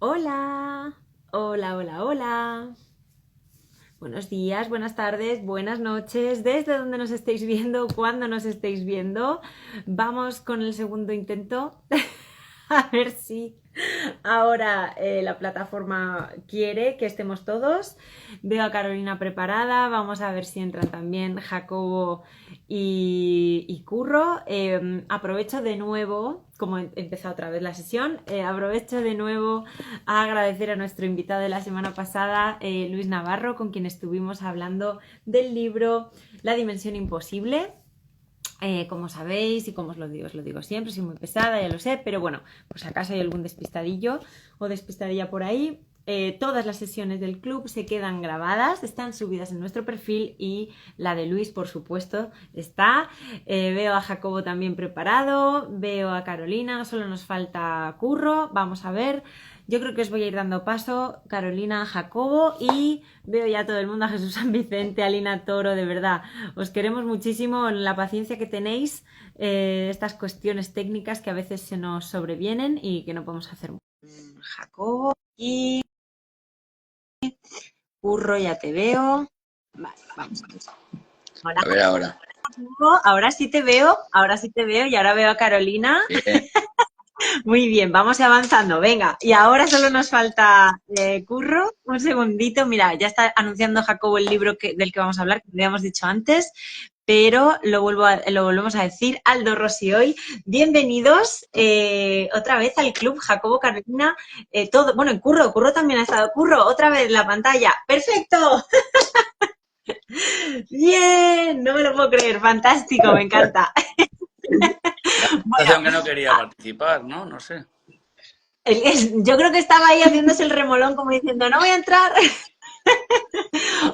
Hola, hola, hola, hola. Buenos días, buenas tardes, buenas noches, desde donde nos estéis viendo, cuando nos estéis viendo. Vamos con el segundo intento. A ver si ahora la plataforma quiere que estemos todos. Veo a Carolina preparada. Vamos a ver si entran también Jacobo y Curro. Aprovecho de nuevo, como he empezado otra vez la sesión, aprovecho de nuevo a agradecer a nuestro invitado de la semana pasada, Luis Navarro, con quien estuvimos hablando del libro La Dimensión Imposible. Como sabéis y como os lo digo siempre, soy muy pesada, ya lo sé, pero bueno, pues acaso hay algún despistadillo o despistadilla por ahí. Todas las sesiones del club se quedan grabadas, están subidas en nuestro perfil y la de Luis, por supuesto, está. Veo a Jacobo también preparado, veo a Carolina, solo nos falta Curro, vamos a ver. Yo creo que os voy a ir dando paso, Carolina, Jacobo, y veo ya a todo el mundo, a Jesús San Vicente, a Lina Toro, de verdad. Os queremos muchísimo, la paciencia que tenéis, estas cuestiones técnicas que a veces se nos sobrevienen y que no podemos hacer. Jacobo y Curro, ya te veo. Vale, vamos a ver. Hola, A ver ahora. Jacobo. Ahora sí te veo y ahora veo a Carolina. Bien. Muy bien, vamos avanzando. Venga, y ahora solo nos falta Curro. Un segundito. Mira, ya está anunciando Jacobo el libro del que vamos a hablar, que lo habíamos dicho antes, pero lo volvemos a decir. Aldo Rossi hoy. Bienvenidos otra vez al club Jacobo, Carolina. Todo, bueno, Curro también ha estado. Curro, otra vez la pantalla. ¡Perfecto! Bien, no me lo puedo creer. Fantástico, me encanta. La Bueno, sensación que no quería participar, ¿no? No sé. yo creo que estaba ahí haciéndose el remolón como diciendo, no voy a entrar.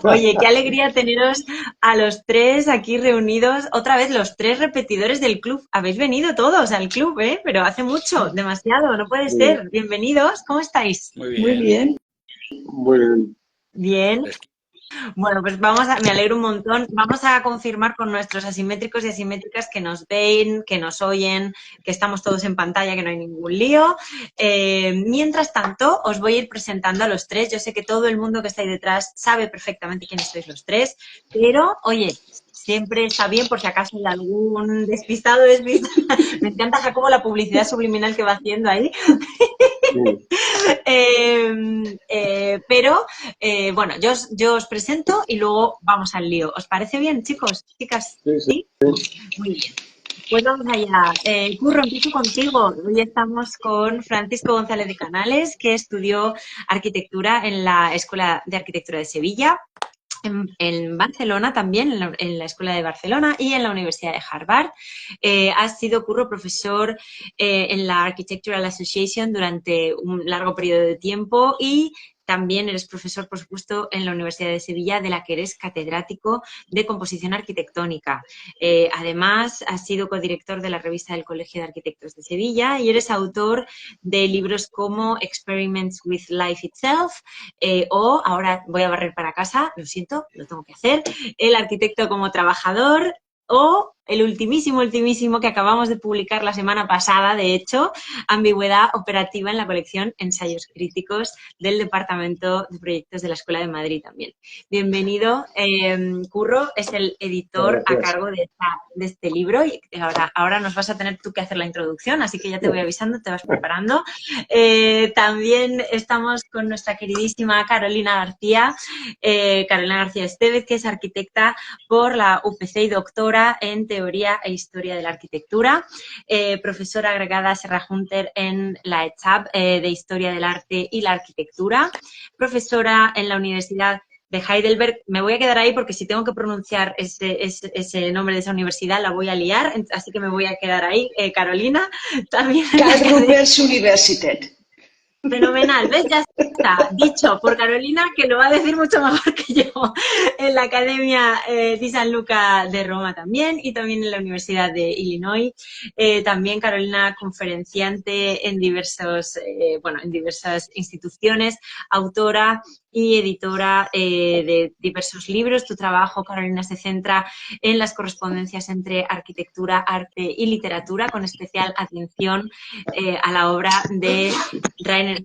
Oye, qué alegría teneros a los tres aquí reunidos. Otra vez los tres repetidores del club. Habéis venido todos al club, ¿eh? Pero hace mucho, demasiado, no puede Muy bien. ser. Bienvenidos, ¿cómo estáis? Muy Muy bien. bien. Muy bien. Bien. Es que Bueno, pues me alegro un montón. Vamos a confirmar con nuestros asimétricos y asimétricas que nos ven, que nos oyen, que estamos todos en pantalla, que no hay ningún lío. Mientras tanto, os voy a ir presentando a los tres. Yo sé que todo el mundo que está ahí detrás sabe perfectamente quiénes sois los tres, pero, oye, siempre está bien por si acaso hay algún despistado, despistada. Me encanta, Jacobo, la publicidad subliminal que va haciendo ahí. Sí, Pero bueno, yo os presento y luego vamos al lío. ¿Os parece bien, chicos? Chicas, sí, sí. ¿sí? Muy bien. Pues vamos allá. Curro, empiezo contigo. Hoy estamos con Francisco González de Canales, que estudió arquitectura en la Escuela de Arquitectura de Sevilla. En Barcelona también, en la Escuela de Barcelona y en la Universidad de Harvard. Has sido, Curro, profesor en la Architectural Association durante un largo periodo de tiempo y también eres profesor, por supuesto, en la Universidad de Sevilla, de la que eres catedrático de composición arquitectónica. Además, has sido codirector de la revista del Colegio de Arquitectos de Sevilla y eres autor de libros como Experiments with Life Itself, o ahora voy a barrer para casa, lo siento, lo tengo que hacer, El arquitecto como trabajador, o el ultimísimo que acabamos de publicar la semana pasada, de hecho, Ambigüedad operativa en la colección Ensayos críticos del Departamento de Proyectos de la Escuela de Madrid también. Bienvenido, Curro, es el editor a Gracias. cargo de este libro y ahora nos vas a tener tú que hacer la introducción, así que ya te voy avisando, te vas preparando. También estamos con nuestra queridísima Carolina García Estevez, que es arquitecta por la UPC y doctora en Teoría e Historia de la Arquitectura, profesora agregada Serra Hunter en la ECHAP de Historia del Arte y la Arquitectura, profesora en la Universidad de Heidelberg. Me voy a quedar ahí porque si tengo que pronunciar ese nombre de esa universidad la voy a liar, así que me voy a quedar ahí. Carolina, también en la Karl Academia. Ruppers Universität. Fenomenal, ¿ves? Ya está dicho por Carolina, que lo va a decir mucho mejor que yo, en la Academia di San Luca de Roma también y también en la Universidad de Illinois. También Carolina, conferenciante en diversas instituciones, autora y editora de diversos libros. Tu trabajo, Carolina, se centra en las correspondencias entre arquitectura, arte y literatura, con especial atención a la obra de Rainer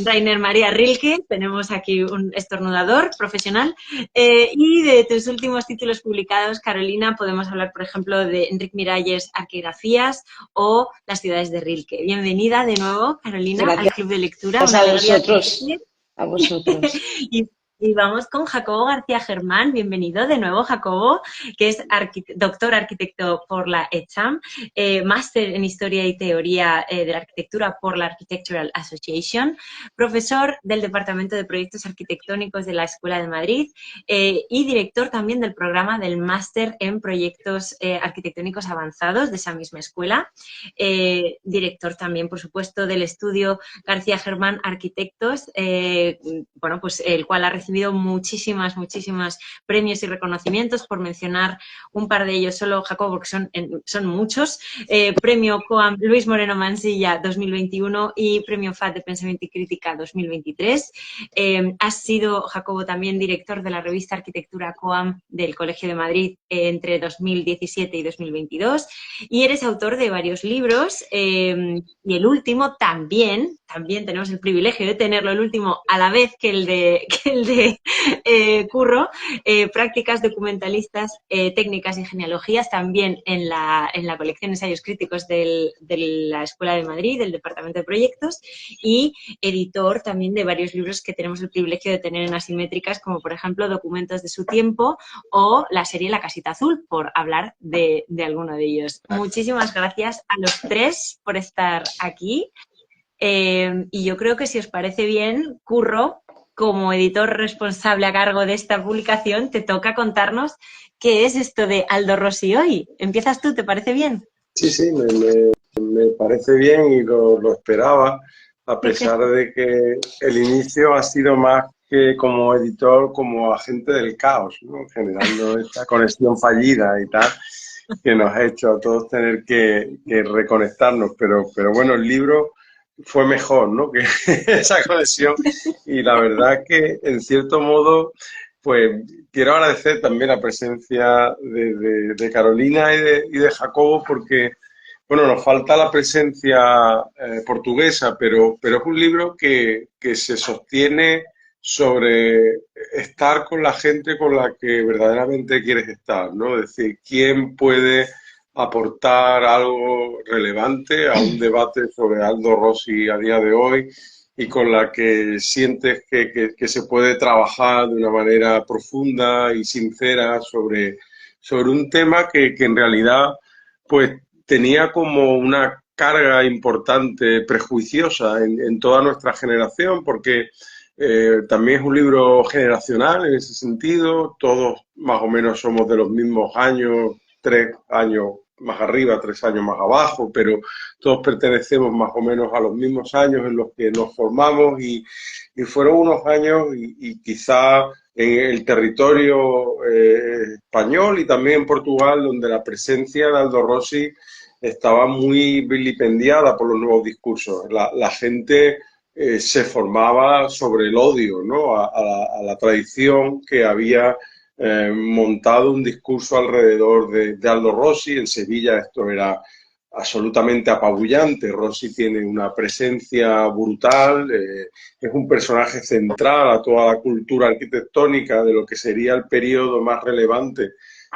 Rainer María Rilke. Tenemos aquí un estornudador profesional. Y de tus últimos títulos publicados, Carolina, podemos hablar, por ejemplo, de Enric Miralles, Arquegrafías o Las ciudades de Rilke. Bienvenida de nuevo, Carolina, Gracias al Club de Lectura. a Una alegría vosotros. tenerte. A vosotros. Y vamos con Jacobo García Germán. Bienvenido de nuevo, Jacobo, que es doctor arquitecto por la ECHAM, máster en Historia y Teoría de la Arquitectura por la Architectural Association, profesor del Departamento de Proyectos Arquitectónicos de la Escuela de Madrid y director también del programa del Máster en Proyectos Arquitectónicos Avanzados de esa misma escuela. Director también, por supuesto, del estudio García Germán Arquitectos, bueno, pues el cual ha recibido muchísimas premios y reconocimientos, por mencionar un par de ellos solo, Jacobo, porque son muchos. Premio COAM Luis Moreno Mansilla 2021 y Premio FAD de Pensamiento y Crítica 2023. Has sido, Jacobo, también director de la revista Arquitectura COAM del Colegio de Madrid entre 2017 y 2022 y eres autor de varios libros y el último también tenemos el privilegio de tenerlo, el último a la vez que el de Curro, prácticas documentalistas, técnicas y genealogías, también en la colección Ensayos Críticos de la Escuela de Madrid, del Departamento de Proyectos, y editor también de varios libros que tenemos el privilegio de tener en Asimétricas, como por ejemplo Documentos de su tiempo o la serie La Casita Azul, por hablar de alguno de ellos. Muchísimas gracias a los tres por estar aquí. Y yo creo que si os parece bien, Curro, como editor responsable a cargo de esta publicación, te toca contarnos qué es esto de Aldo Rossi hoy. ¿Empiezas tú? ¿Te parece bien? Sí, me parece bien y lo esperaba, a pesar de que el inicio ha sido más que como editor, como agente del caos, ¿no? Generando esta conexión fallida y tal, que nos ha hecho a todos tener que reconectarnos. Pero bueno, el libro fue mejor, ¿no? Que esa conexión. Y la verdad que, en cierto modo, pues quiero agradecer también la presencia de Carolina y de Jacobo, porque, bueno, nos falta la presencia portuguesa, pero es un libro que se sostiene sobre estar con la gente con la que verdaderamente quieres estar, ¿no? Es decir, quién puede aportar algo relevante a un debate sobre Aldo Rossi a día de hoy y con la que sientes que se puede trabajar de una manera profunda y sincera sobre un tema que en realidad pues tenía como una carga importante prejuiciosa en toda nuestra generación, porque también es un libro generacional en ese sentido. Todos más o menos somos de los mismos años, 3 años más arriba, 3 años más abajo, pero todos pertenecemos más o menos a los mismos años en los que nos formamos y fueron unos años y quizá en el territorio español y también en Portugal, donde la presencia de Aldo Rossi estaba muy vilipendiada por los nuevos discursos. La gente se formaba sobre el odio, ¿no? a la tradición que había montado un discurso alrededor de Aldo Rossi. En Sevilla esto era absolutamente apabullante. Rossi tiene una presencia brutal, es un personaje central a toda la cultura arquitectónica de lo que sería el periodo más relevante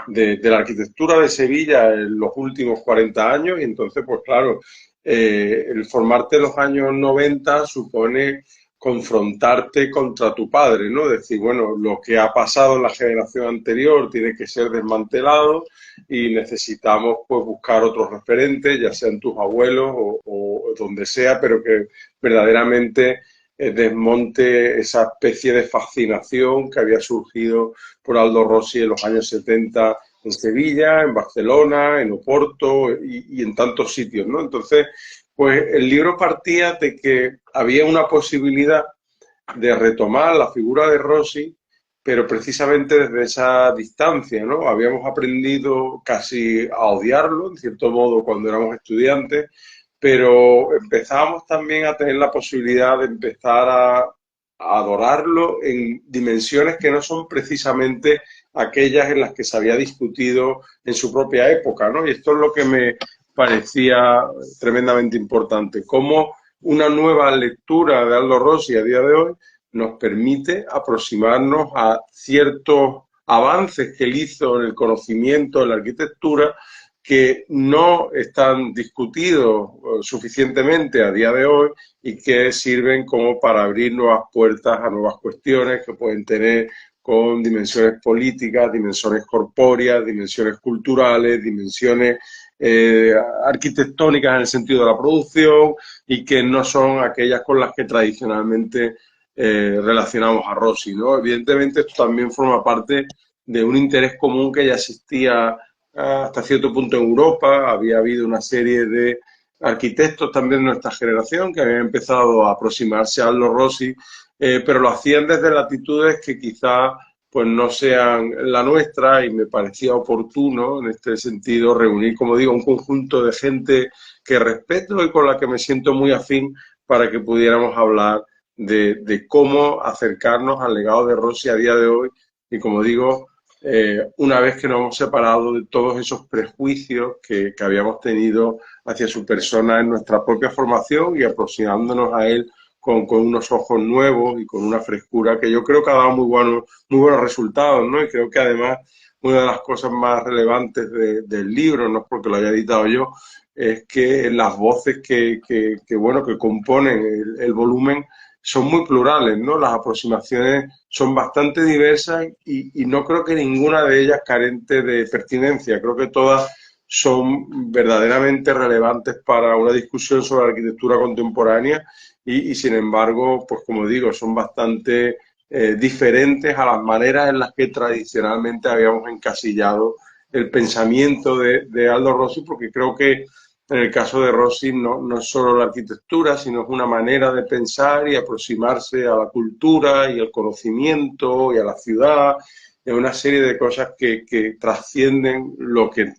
de la arquitectura de Sevilla en los últimos 40 años, y entonces, pues claro, el formarte en los años 90 supone confrontarte contra tu padre, ¿no? Decir, bueno, lo que ha pasado en la generación anterior tiene que ser desmantelado y necesitamos pues buscar otros referentes, ya sean tus abuelos o donde sea, pero que verdaderamente desmonte esa especie de fascinación que había surgido por Aldo Rossi en los años 70 en Sevilla, en Barcelona, en Oporto y en tantos sitios, ¿no? Entonces, pues el libro partía de que había una posibilidad de retomar la figura de Rossi, pero precisamente desde esa distancia, ¿no? Habíamos aprendido casi a odiarlo, en cierto modo, cuando éramos estudiantes, pero empezábamos también a tener la posibilidad de empezar a adorarlo en dimensiones que no son precisamente aquellas en las que se había discutido en su propia época, ¿no? Y esto es lo que me parecía tremendamente importante, cómo una nueva lectura de Aldo Rossi a día de hoy nos permite aproximarnos a ciertos avances que él hizo en el conocimiento, en la arquitectura, que no están discutidos suficientemente a día de hoy y que sirven como para abrir nuevas puertas a nuevas cuestiones que pueden tener con dimensiones políticas, dimensiones corpóreas, dimensiones culturales, dimensiones arquitectónicas en el sentido de la producción y que no son aquellas con las que tradicionalmente relacionamos a Rossi, ¿no? Evidentemente esto también forma parte de un interés común que ya existía hasta cierto punto en Europa. Había habido una serie de arquitectos también de nuestra generación que habían empezado a aproximarse a Aldo Rossi, pero lo hacían desde latitudes que quizá pues no sean la nuestra, y me parecía oportuno en este sentido reunir, como digo, un conjunto de gente que respeto y con la que me siento muy afín para que pudiéramos hablar de cómo acercarnos al legado de Rossi a día de hoy y, como digo, una vez que nos hemos separado de todos esos prejuicios que habíamos tenido hacia su persona en nuestra propia formación y aproximándonos a él con unos ojos nuevos y con una frescura que yo creo que ha dado muy buenos resultados, ¿no? Y creo que además una de las cosas más relevantes del libro, no es porque lo haya editado yo, es que las voces que componen el volumen son muy plurales, ¿no? Las aproximaciones son bastante diversas y no creo que ninguna de ellas carente de pertinencia. Creo que todas son verdaderamente relevantes para una discusión sobre la arquitectura contemporánea y sin embargo, pues como digo, son bastante diferentes a las maneras en las que tradicionalmente habíamos encasillado el pensamiento de Aldo Rossi, porque creo que en el caso de Rossi no es solo la arquitectura, sino es una manera de pensar y aproximarse a la cultura y al conocimiento y a la ciudad, y a una serie de cosas que trascienden lo que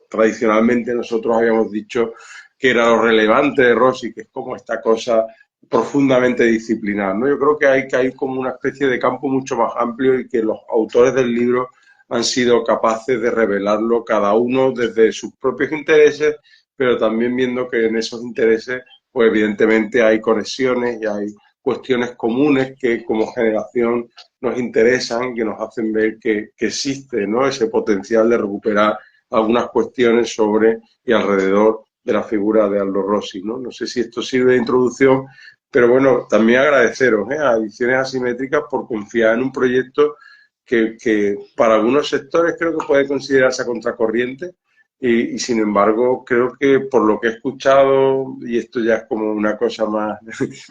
tradicionalmente nosotros habíamos dicho que era lo relevante de Rossi, que es como esta cosa profundamente disciplinar, ¿no? Yo creo que hay como una especie de campo mucho más amplio y que los autores del libro han sido capaces de revelarlo cada uno desde sus propios intereses, pero también viendo que en esos intereses, pues evidentemente hay conexiones y hay cuestiones comunes que como generación nos interesan, que nos hacen ver que existe, ¿no? Ese potencial de recuperar algunas cuestiones sobre y alrededor de la figura de Aldo Rossi, ¿no? No sé si esto sirve de introducción, pero bueno, también agradeceros a Ediciones Asimétricas por confiar en un proyecto que para algunos sectores creo que puede considerarse a contracorriente y sin embargo creo que por lo que he escuchado, y esto ya es como una cosa más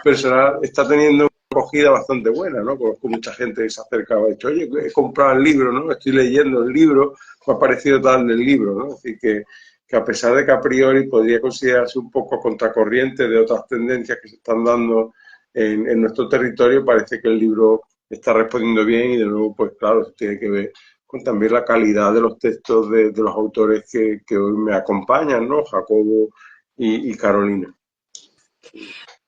personal, está teniendo una acogida bastante buena, ¿no? Conozco mucha gente que se ha acercado y ha dicho, oye, he comprado el libro, ¿no? Estoy leyendo el libro, me ha parecido tal del libro, ¿no? Es decir, que a pesar de que a priori podría considerarse un poco contracorriente de otras tendencias que se están dando en nuestro territorio, parece que el libro está respondiendo bien y de nuevo, pues claro, eso tiene que ver con también la calidad de los textos de los autores que hoy me acompañan, ¿no? Jacobo y Carolina.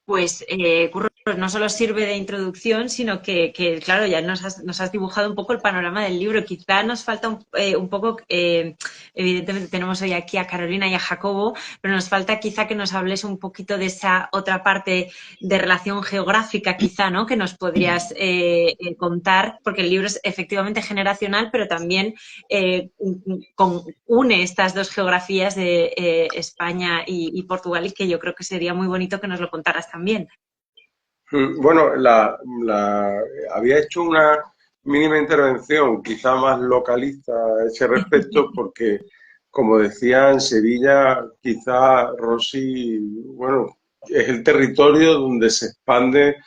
Pues, Curro, no solo sirve de introducción, sino que claro, ya nos has dibujado un poco el panorama del libro. Quizá nos falta un poco, evidentemente tenemos hoy aquí a Carolina y a Jacobo, pero nos falta quizá que nos hables un poquito de esa otra parte de relación geográfica, quizá, ¿no? Que nos podrías contar, porque el libro es efectivamente generacional, pero también une estas dos geografías de España y Portugal, y que yo creo que sería muy bonito que nos lo contaras también. Bueno, había hecho una mínima intervención, quizá más localista a ese respecto, porque, como decía, en Sevilla, quizá Rossi, bueno, es el territorio donde se expande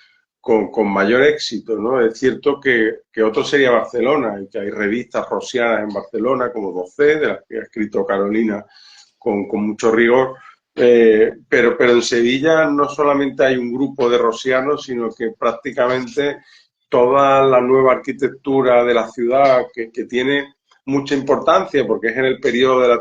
con mayor éxito, ¿no? Es cierto que otro sería Barcelona, y que hay revistas rosianas en Barcelona, como 12, de las que ha escrito Carolina con mucho rigor. Pero en Sevilla no solamente hay un grupo de rosianos, sino que prácticamente toda la nueva arquitectura de la ciudad, que tiene mucha importancia porque es en el periodo de la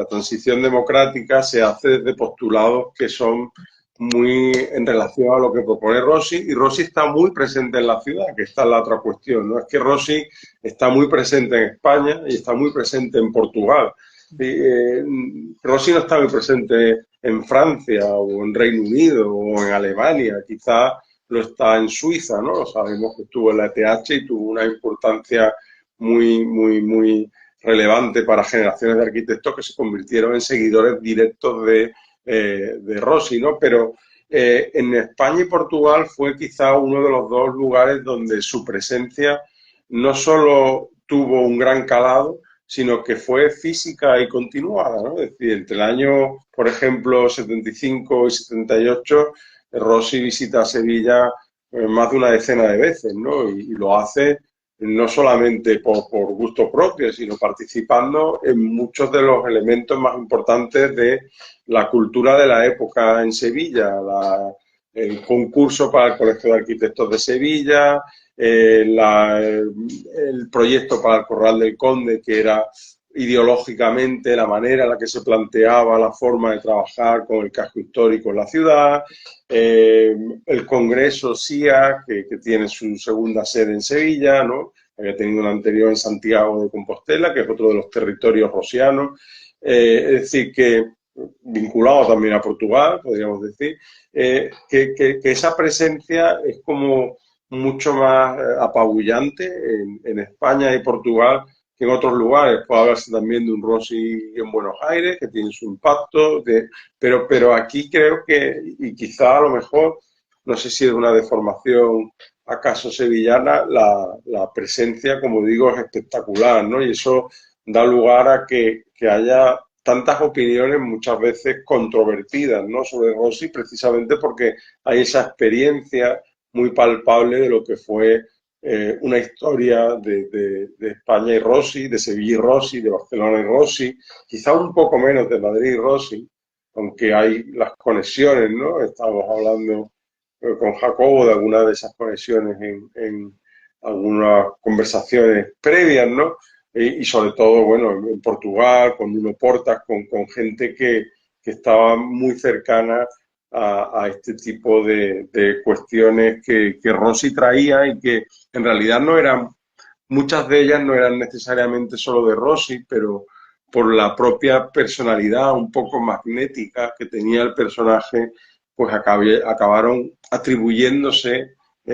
transición democrática, se hace desde postulados que son muy en relación a lo que propone Rossi, y Rossi está muy presente en la ciudad, que esta es la otra cuestión, ¿no? Es que Rossi está muy presente en España y está muy presente en Portugal. Rossi no está muy presente en Francia o en Reino Unido o en Alemania, quizá lo está en Suiza, ¿no? Sabemos que estuvo en la ETH y tuvo una importancia muy relevante para generaciones de arquitectos que se convirtieron en seguidores directos de Rossi, ¿no? Pero en España y Portugal fue quizá uno de los dos lugares donde su presencia no solo tuvo un gran calado, sino que fue física y continuada, ¿no? Es decir, entre el año, por ejemplo, 75 y 78, Rossi visita Sevilla más de una decena de veces, ¿no? Y lo hace no solamente por gusto propio, sino participando en muchos de los elementos más importantes de la cultura de la época en Sevilla, el concurso para el Colegio de Arquitectos de Sevilla, el proyecto para el Corral del Conde, que era ideológicamente la manera en la que se planteaba la forma de trabajar con el casco histórico en la ciudad, el Congreso SIA, que tiene su segunda sede en Sevilla, ¿no? Había tenido una anterior en Santiago de Compostela, que es otro de los territorios rosianos, es decir, que vinculado también a Portugal, podríamos decir, que esa presencia es como mucho más apabullante en España y Portugal que en otros lugares. Puede hablarse también de un Rossi en Buenos Aires, que tiene su impacto, pero aquí creo que, y quizá a lo mejor, no sé si es una deformación acaso sevillana, la presencia, como digo, es espectacular, ¿no? Y eso da lugar a que haya tantas opiniones muchas veces controvertidas, ¿no?, sobre Rossi, precisamente porque hay esa experiencia muy palpable de lo que fue una historia de España y Rossi, de Sevilla y Rossi, de Barcelona y Rossi, quizá un poco menos de Madrid y Rossi, aunque hay las conexiones, ¿no? Estamos hablando con Jacobo de algunas de esas conexiones en algunas conversaciones previas, ¿no? Y sobre todo, bueno, en Portugal, con Nuno Portas, con gente que estaba muy cercana a este tipo de cuestiones que Rossi traía y que en realidad no eran, muchas de ellas no eran necesariamente solo de Rossi, pero por la propia personalidad un poco magnética que tenía el personaje, pues acabaron atribuyéndose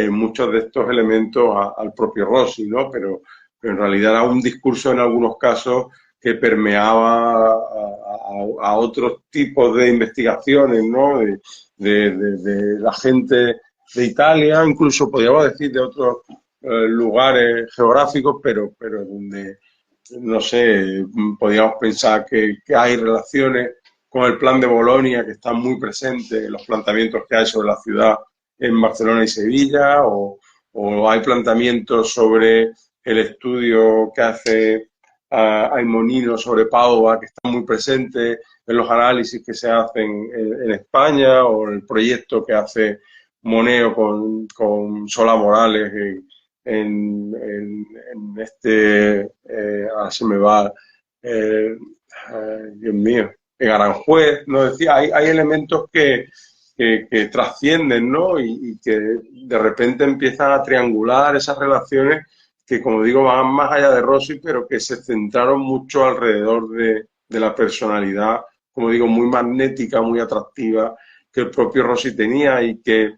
muchos de estos elementos al propio Rossi, ¿no? Pero en realidad era un discurso en algunos casos que permeaba a otros tipos de investigaciones, ¿no? De la gente de Italia, incluso podríamos decir de otros lugares geográficos, pero donde, no sé, podríamos pensar que hay relaciones con el plan de Bolonia que están muy presentes en los planteamientos que hay sobre la ciudad en Barcelona y Sevilla, o hay planteamientos sobre el estudio que hace Aimonino sobre Padova, que está muy presente en los análisis que se hacen en España, o el proyecto que hace Moneo con Solá Morales en este, ahora se me va, Dios mío, en Aranjuez, ¿no? Es decir, hay elementos que trascienden, ¿no? Y que de repente empiezan a triangular esas relaciones que, como digo, van más allá de Rossi, pero que se centraron mucho alrededor de la personalidad, como digo, muy magnética, muy atractiva, que el propio Rossi tenía, y que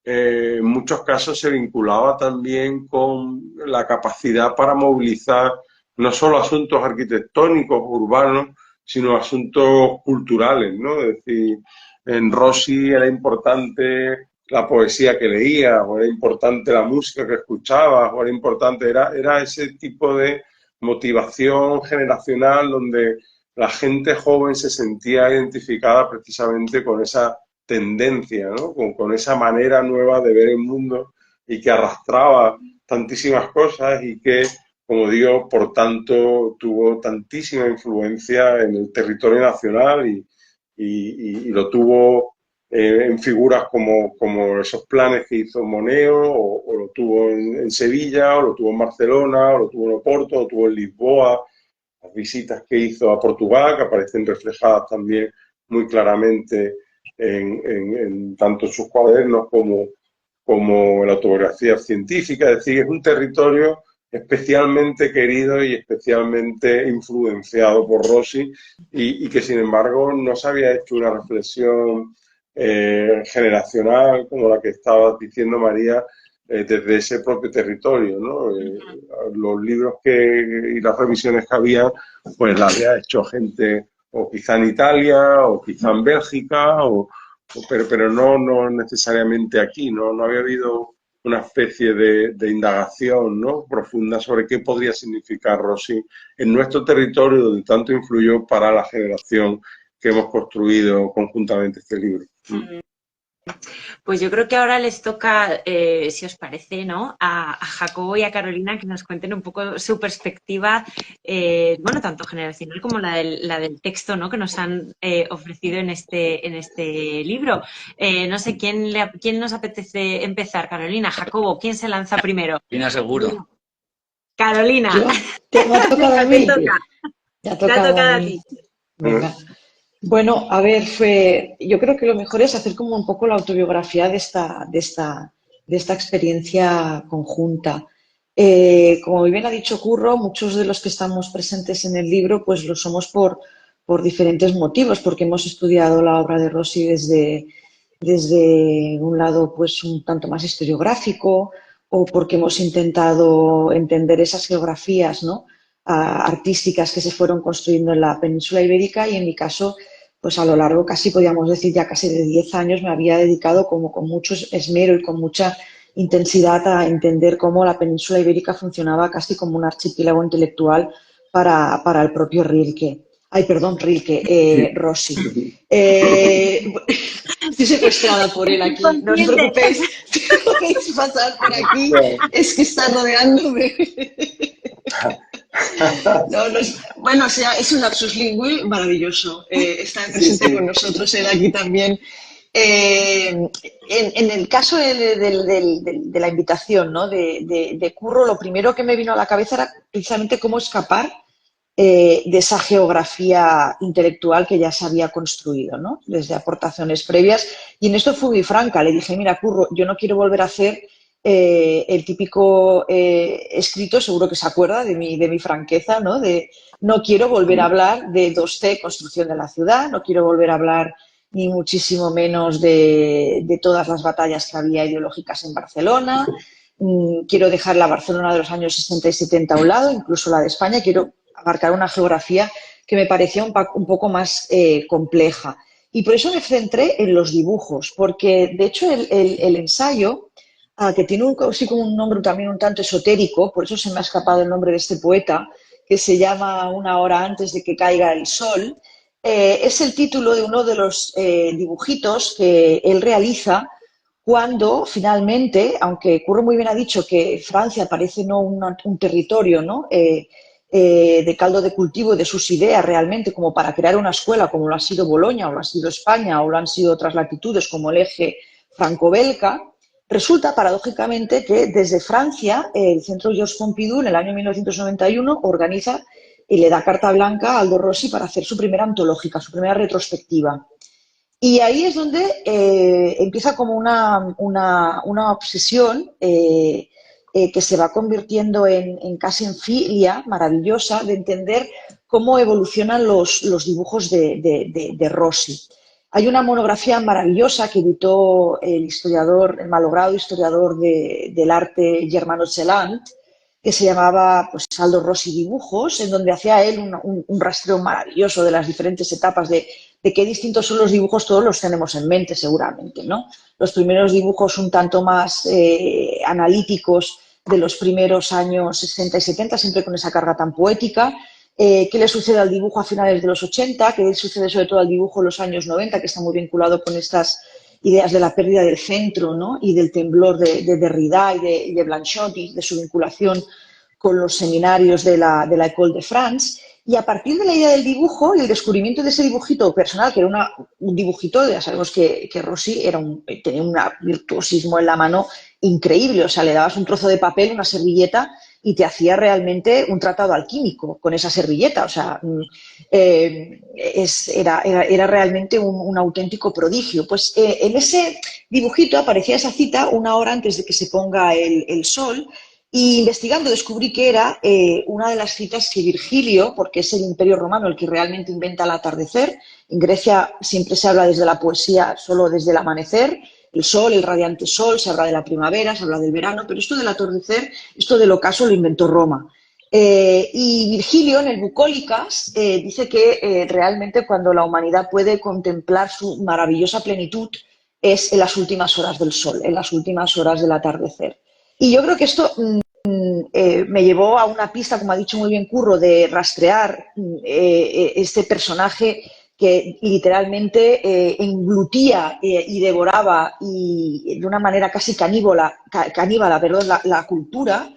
en muchos casos se vinculaba también con la capacidad para movilizar no solo asuntos arquitectónicos, urbanos, sino asuntos culturales, ¿no? Es decir, en Rossi era importante la poesía que leía, o era importante la música que escuchaba, o era importante, era ese tipo de motivación generacional donde la gente joven se sentía identificada precisamente con esa tendencia, ¿no? Con esa manera nueva de ver el mundo, y que arrastraba tantísimas cosas y que, como digo, por tanto, tuvo tantísima influencia en el territorio nacional y lo tuvo en figuras como esos planes que hizo Moneo, o lo tuvo en Sevilla, o lo tuvo en Barcelona, o lo tuvo en Oporto, o lo tuvo en Lisboa, las visitas que hizo a Portugal, que aparecen reflejadas también muy claramente en tanto sus cuadernos como en la autobiografía científica. Es decir, es un territorio especialmente querido y especialmente influenciado por Rossi y que, sin embargo, no se había hecho una reflexión generacional como la que estaba diciendo María desde ese propio territorio, ¿no? Los libros y las revisiones que había, pues las había hecho gente o quizá en Italia o quizá en Bélgica, pero no necesariamente aquí, ¿no? No había habido una especie de indagación, ¿no?, profunda sobre qué podría significar Rossi en nuestro territorio, donde tanto influyó para la generación que hemos construido conjuntamente este libro. Pues yo creo que ahora les toca, si os parece, ¿no?, a Jacobo y a Carolina que nos cuenten un poco su perspectiva, bueno, tanto generacional como la del texto, ¿no?, que nos han ofrecido en este libro. No sé, ¿quién nos apetece empezar? Carolina, Jacobo, ¿quién se lanza primero? Carolina, seguro. Carolina. ¿Yo? ¿Me ha tocado a mí? Te ha tocado a ti. Venga. Bueno, a ver, yo creo que lo mejor es hacer como un poco la autobiografía de esta experiencia conjunta. Como bien ha dicho Curro, muchos de los que estamos presentes en el libro, pues lo somos por diferentes motivos, porque hemos estudiado la obra de Rossi desde un lado pues un tanto más historiográfico, o porque hemos intentado entender esas geografías, ¿no?, artísticas que se fueron construyendo en la península ibérica, y en mi caso, pues a lo largo, casi podríamos decir ya casi de 10 años, me había dedicado como con mucho esmero y con mucha intensidad a entender cómo la península ibérica funcionaba casi como un archipiélago intelectual para el propio Rilke. Ay, perdón, Rilke, Rossi. Estoy secuestrada por él aquí, no os preocupéis, podéis pasar por aquí, es que está rodeándome. Bueno, o sea, es un lapsus lingüi maravilloso. Está presente con nosotros él aquí también. En el caso de la invitación, ¿no?, de Curro, lo primero que me vino a la cabeza era precisamente cómo escapar de esa geografía intelectual que ya se había construido, ¿no?, desde aportaciones previas. Y en esto fui muy franca, le dije, mira, Curro, yo no quiero volver a hacer el típico escrito, seguro que se acuerda de mi franqueza, ¿no?, no quiero volver a hablar de 2C, construcción de la ciudad, no quiero volver a hablar ni muchísimo menos de todas las batallas que había ideológicas en Barcelona. Quiero dejar la Barcelona de los años 60 y 70 a un lado, incluso la de España. Quiero abarcar una geografía que me parecía un poco más compleja. Y por eso me centré en los dibujos, porque de hecho el ensayo, que tiene sí como un nombre también un tanto esotérico, por eso se me ha escapado el nombre de este poeta, que se llama Una hora antes de que caiga el sol, es el título de uno de los dibujitos que él realiza cuando finalmente, aunque Curro muy bien ha dicho que Francia parece no un territorio, ¿no?, de caldo de cultivo de sus ideas realmente, como para crear una escuela como lo ha sido Bolonia o lo ha sido España o lo han sido otras latitudes como el eje franco-belga, resulta paradójicamente que desde Francia el Centro Georges Pompidou en el año 1991 organiza y le da carta blanca a Aldo Rossi para hacer su primera antológica, su primera retrospectiva. Y ahí es donde empieza como una obsesión que se va convirtiendo casi en filia maravillosa de entender cómo evolucionan los dibujos de Rossi. Hay una monografía maravillosa que editó el malogrado historiador del arte Germano Celant, que se llamaba pues, Aldo Rossi Dibujos, en donde hacía él un rastreo maravilloso de las diferentes etapas de qué distintos son los dibujos. Todos los tenemos en mente seguramente, ¿no? Los primeros dibujos un tanto más analíticos de los primeros años 60 y 70, siempre con esa carga tan poética. ¿Qué le sucede al dibujo a finales de los 80? ¿Qué le sucede sobre todo al dibujo en los años 90, que está muy vinculado con estas ideas de la pérdida del centro, ¿no?, y del temblor de Derrida y de Blanchot, y de su vinculación con los seminarios de la École de France? Y a partir de la idea del dibujo y el descubrimiento de ese dibujito personal, que era un dibujito, ya sabemos que Rossi tenía un virtuosismo en la mano increíble, o sea, le dabas un trozo de papel, una servilleta, y te hacía realmente un tratado alquímico con esa servilleta. O sea, era realmente un auténtico prodigio. Pues en ese dibujito aparecía esa cita una hora antes de que se ponga el sol. Y investigando descubrí que era una de las citas que Virgilio, porque es el Imperio Romano el que realmente inventa el atardecer. En Grecia siempre se habla desde la poesía solo desde el amanecer, el sol, el radiante sol, se habla de la primavera, se habla del verano, pero esto del atardecer, esto del ocaso lo inventó Roma. Y Virgilio en el Bucólicas dice que realmente cuando la humanidad puede contemplar su maravillosa plenitud es en las últimas horas del sol, en las últimas horas del atardecer. Y yo creo que esto me llevó a una pista, como ha dicho muy bien Curro, de rastrear este personaje que literalmente englutía y devoraba y de una manera casi caníbala, perdón, la cultura,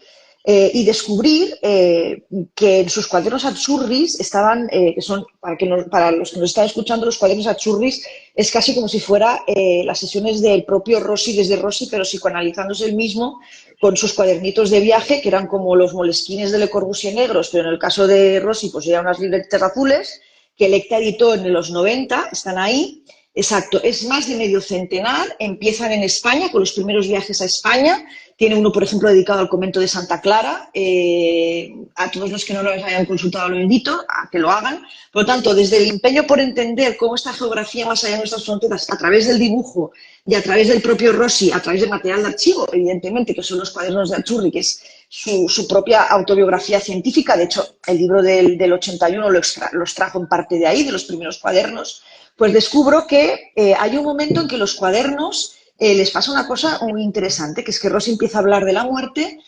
y descubrir que en sus cuadernos azzurris estaban, que son, para los que nos están escuchando, los cuadernos azzurris es casi como si fuera las sesiones del propio Rossi desde Rossi, pero psicoanalizándose él mismo con sus cuadernitos de viaje, que eran como los moleskines de Le Corbusier negros, pero en el caso de Rossi pues eran unas libretas azules, que Electa editó en los 90, están ahí. Exacto, es más de medio centenar, empiezan en España, con los primeros viajes a España. Tiene uno, por ejemplo, dedicado al convento de Santa Clara. A todos los que no lo hayan consultado lo invito a que lo hagan. Por lo tanto, desde el empeño por entender cómo esta geografía más allá de nuestras fronteras, a través del dibujo y a través del propio Rossi, a través del material de archivo, evidentemente, que son los cuadernos de Azzurri, que es su propia autobiografía científica. De hecho, el libro del 81 los trajo en parte de ahí, de los primeros cuadernos. Pues descubro que hay un momento en que los cuadernos les pasa una cosa muy interesante, que es que Rossi empieza a hablar de la muerte,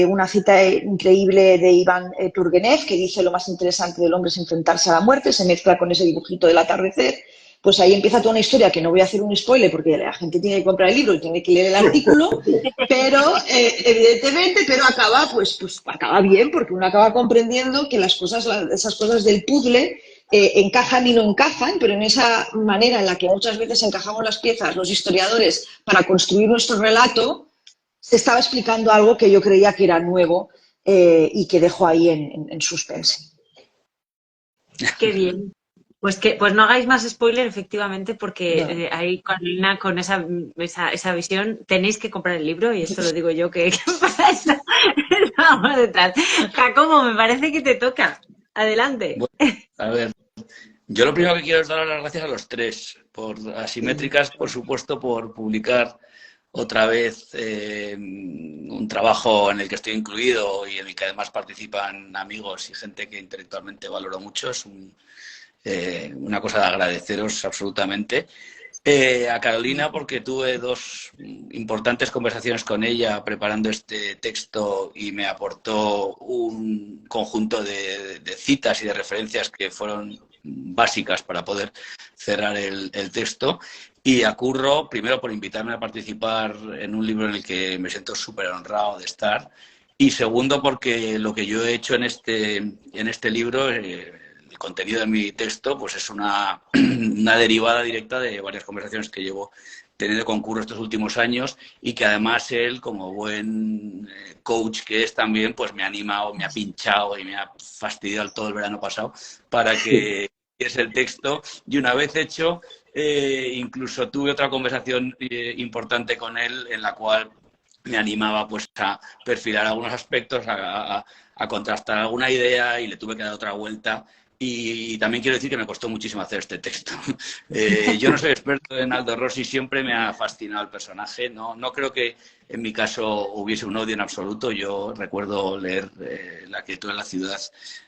una cita increíble de Iván Turgenev, que dice lo más interesante del hombre es enfrentarse a la muerte, se mezcla con ese dibujito del atardecer. Pues ahí empieza toda una historia que no voy a hacer un spoiler porque la gente tiene que comprar el libro y tiene que leer el artículo, pero evidentemente, pero acaba, pues acaba bien, porque uno acaba comprendiendo que las cosas, esas cosas del puzzle encajan y no encajan, pero en esa manera en la que muchas veces encajamos las piezas los historiadores para construir nuestro relato, se estaba explicando algo que yo creía que era nuevo y que dejo ahí en suspense. Qué bien. Pues no hagáis más spoiler, efectivamente, porque No. ahí con esa visión tenéis que comprar el libro, y esto lo digo yo que para eso estamos detrás. Jacobo, me parece que te toca. Adelante. Bueno, a ver, yo lo primero que quiero es dar las gracias a los tres, por Asimétricas, por supuesto, por publicar otra vez un trabajo en el que estoy incluido y en el que además participan amigos y gente que intelectualmente valoro mucho. Es una cosa de agradeceros absolutamente. A Carolina, porque tuve dos importantes conversaciones con ella preparando este texto y me aportó un conjunto de citas y de referencias que fueron básicas para poder cerrar el texto. Y a Curro, primero por invitarme a participar en un libro en el que me siento súper honrado de estar, y segundo porque lo que yo he hecho en este libro, el contenido de mi texto, pues es una derivada directa de varias conversaciones que llevo teniendo con Curro estos últimos años, y que además él, como buen coach que es también, pues me ha animado, me ha pinchado y me ha fastidiado todo el verano pasado para que es el texto. Y una vez hecho, incluso tuve otra conversación importante con él en la cual me animaba pues a perfilar algunos aspectos, a contrastar alguna idea, y le tuve que dar otra vuelta. Y también quiero decir que me costó muchísimo hacer este texto. Yo no soy experto en Aldo Rossi, siempre me ha fascinado el personaje. No creo que en mi caso hubiese un odio en absoluto. Yo recuerdo leer La quietud en la ciudad,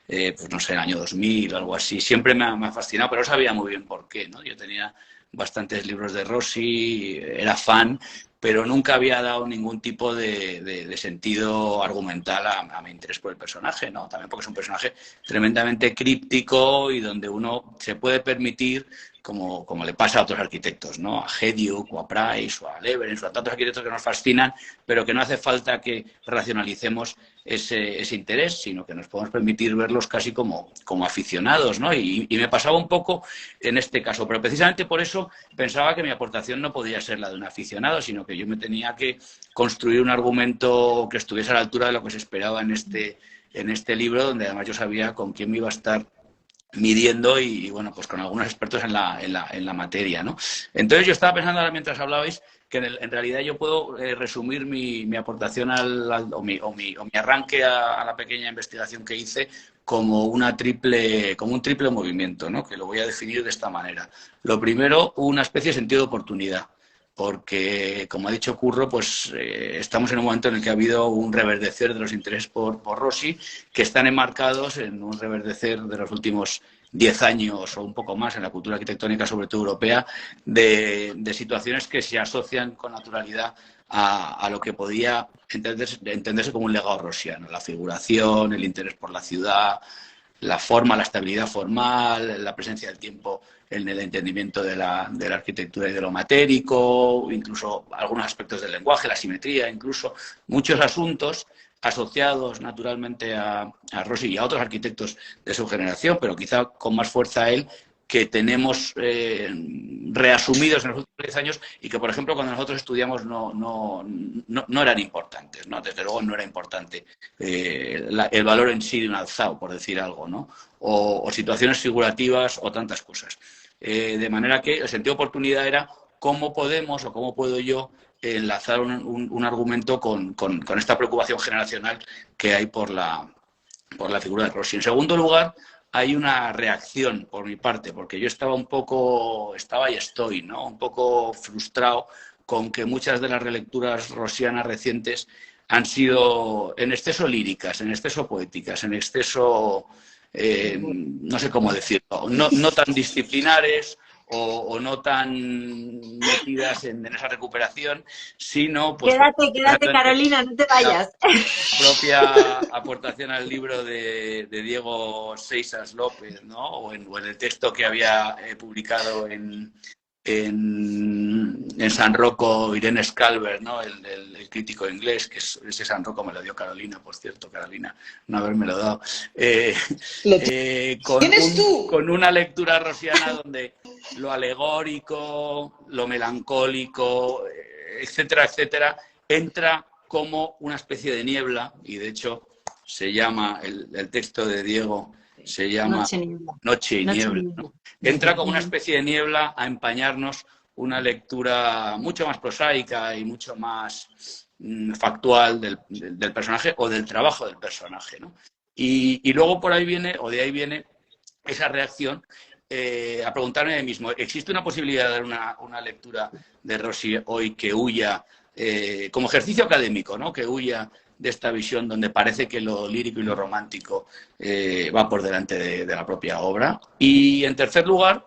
pues no sé, el año 2000 o algo así. Siempre me ha fascinado, pero no sabía muy bien por qué, ¿no? Yo tenía bastantes libros de Rossi, era fan, pero nunca había dado ningún tipo de sentido argumental a mi interés por el personaje, ¿no? También porque es un personaje tremendamente críptico y donde uno se puede permitir como le pasa a otros arquitectos, ¿no? A Hediuk, o a Price, o a Leverens, o a tantos arquitectos que nos fascinan, pero que no hace falta que racionalicemos ese interés, sino que nos podemos permitir verlos casi como aficionados, ¿no? Y me pasaba un poco en este caso, pero precisamente por eso pensaba que mi aportación no podía ser la de un aficionado, sino que yo me tenía que construir un argumento que estuviese a la altura de lo que se esperaba en este libro, donde además yo sabía con quién me iba a estar midiendo y bueno, pues con algunos expertos en la materia, ¿no? Entonces yo estaba pensando ahora mientras hablabais que en realidad yo puedo resumir mi aportación o mi arranque a la pequeña investigación que hice como un triple movimiento, ¿no? Que lo voy a definir de esta manera. Lo primero, una especie de sentido de oportunidad, porque, como ha dicho Curro, pues estamos en un momento en el que ha habido un reverdecer de los intereses por Rossi, que están enmarcados en un reverdecer de los últimos 10 años o un poco más en la cultura arquitectónica, sobre todo europea, de situaciones que se asocian con naturalidad a lo que podía entenderse como un legado rossiano: la figuración, el interés por la ciudad, la forma, la estabilidad formal, la presencia del tiempo en el entendimiento de la arquitectura y de lo matérico, incluso algunos aspectos del lenguaje, la simetría, incluso muchos asuntos asociados naturalmente a Rossi y a otros arquitectos de su generación, pero quizá con más fuerza a él, que tenemos reasumidos en los últimos 10 años y que, por ejemplo, cuando nosotros estudiamos no eran importantes, ¿no? Desde luego no era importante el valor en sí de un alzado, por decir algo, ¿no? O situaciones figurativas o tantas cosas. De manera que el sentido de oportunidad era cómo podemos o cómo puedo yo enlazar un argumento con esta preocupación generacional que hay por la figura de Rossi. En segundo lugar, hay una reacción por mi parte, porque yo estaba y estoy, ¿no? Un poco frustrado con que muchas de las relecturas rossianas recientes han sido en exceso líricas, en exceso poéticas, en exceso, no sé cómo decirlo, no tan disciplinares o no tan metidas en esa recuperación, sino... Pues, Quédate, Carolina, no te vayas. La propia aportación al libro de Diego Seixas López, ¿no? O en el texto que había publicado en San Rocco, Irene Scalver, ¿no? El crítico inglés, que ese San Rocco me lo dio Carolina, por cierto, Carolina, no habérmelo dado. Con una lectura rossiana donde lo alegórico, lo melancólico, etcétera, etcétera, entra como una especie de niebla, y de hecho se llama, el texto de Diego se llama Noche y Niebla, ¿no? Entra como una especie de niebla a empañarnos una lectura mucho más prosaica y mucho más factual del personaje o del trabajo del personaje, ¿no? Y luego por ahí viene, o de ahí viene, esa reacción a preguntarme a mí mismo, ¿existe una posibilidad de dar una lectura de Rossi hoy que huya, como ejercicio académico, ¿no? Que huya de esta visión donde parece que lo lírico y lo romántico va por delante de la propia obra? Y en tercer lugar,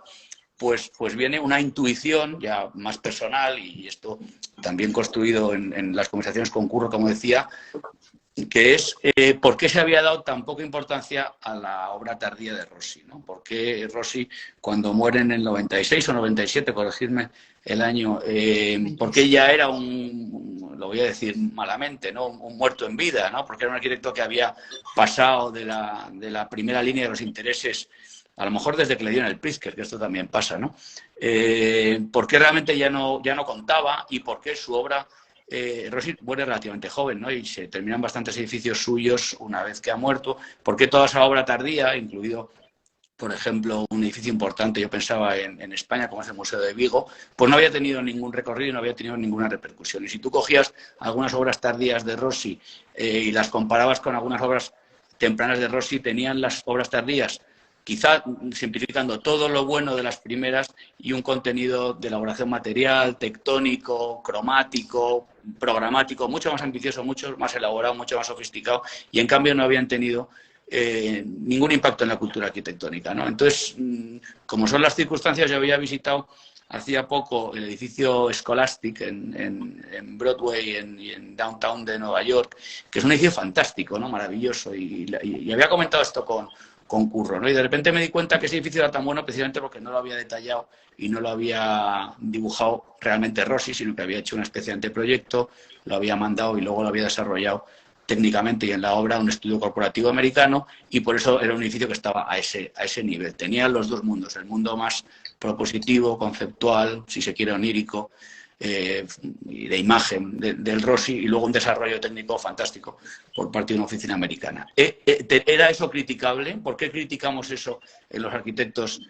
pues viene una intuición ya más personal, y esto también construido en las conversaciones con Curro, como decía, que es por qué se había dado tan poca importancia a la obra tardía de Rossi, ¿no? Por qué Rossi, cuando muere en el 96 o 97, corregidme el año, por qué ya era lo voy a decir malamente, ¿no? Un muerto en vida, ¿no? Porque era un arquitecto que había pasado de la primera línea de los intereses, a lo mejor desde que le dieron el Pritzker, que esto también pasa, ¿no? ¿Por qué realmente ya no contaba, y por qué su obra... Rossi muere relativamente joven, ¿no? Y se terminan bastantes edificios suyos una vez que ha muerto? ¿Por qué toda esa obra tardía, incluido, por ejemplo, un edificio importante, yo pensaba en España, como es el Museo de Vigo, pues no había tenido ningún recorrido y no había tenido ninguna repercusión? Y si tú cogías algunas obras tardías de Rossi y las comparabas con algunas obras tempranas de Rossi, tenían las obras tardías, quizá simplificando, todo lo bueno de las primeras y un contenido de elaboración material, tectónico, cromático, programático, mucho más ambicioso, mucho más elaborado, mucho más sofisticado, y en cambio no habían tenido ningún impacto en la cultura arquitectónica, ¿no? Entonces, como son las circunstancias, yo había visitado hacía poco el edificio Scholastic en Broadway y en Downtown de Nueva York, que es un edificio fantástico, ¿no? Maravilloso, y había comentado esto con concurro, ¿no? Y de repente me di cuenta que ese edificio era tan bueno precisamente porque no lo había detallado y no lo había dibujado realmente Rossi, sino que había hecho una especie de anteproyecto, lo había mandado y luego lo había desarrollado técnicamente y en la obra un estudio corporativo americano, y por eso era un edificio que estaba a ese nivel. Tenía los dos mundos, el mundo más propositivo, conceptual, si se quiere onírico, y de imagen del Rossi, y luego un desarrollo técnico fantástico por parte de una oficina americana. ¿Era eso criticable? ¿Por qué criticamos eso en los arquitectos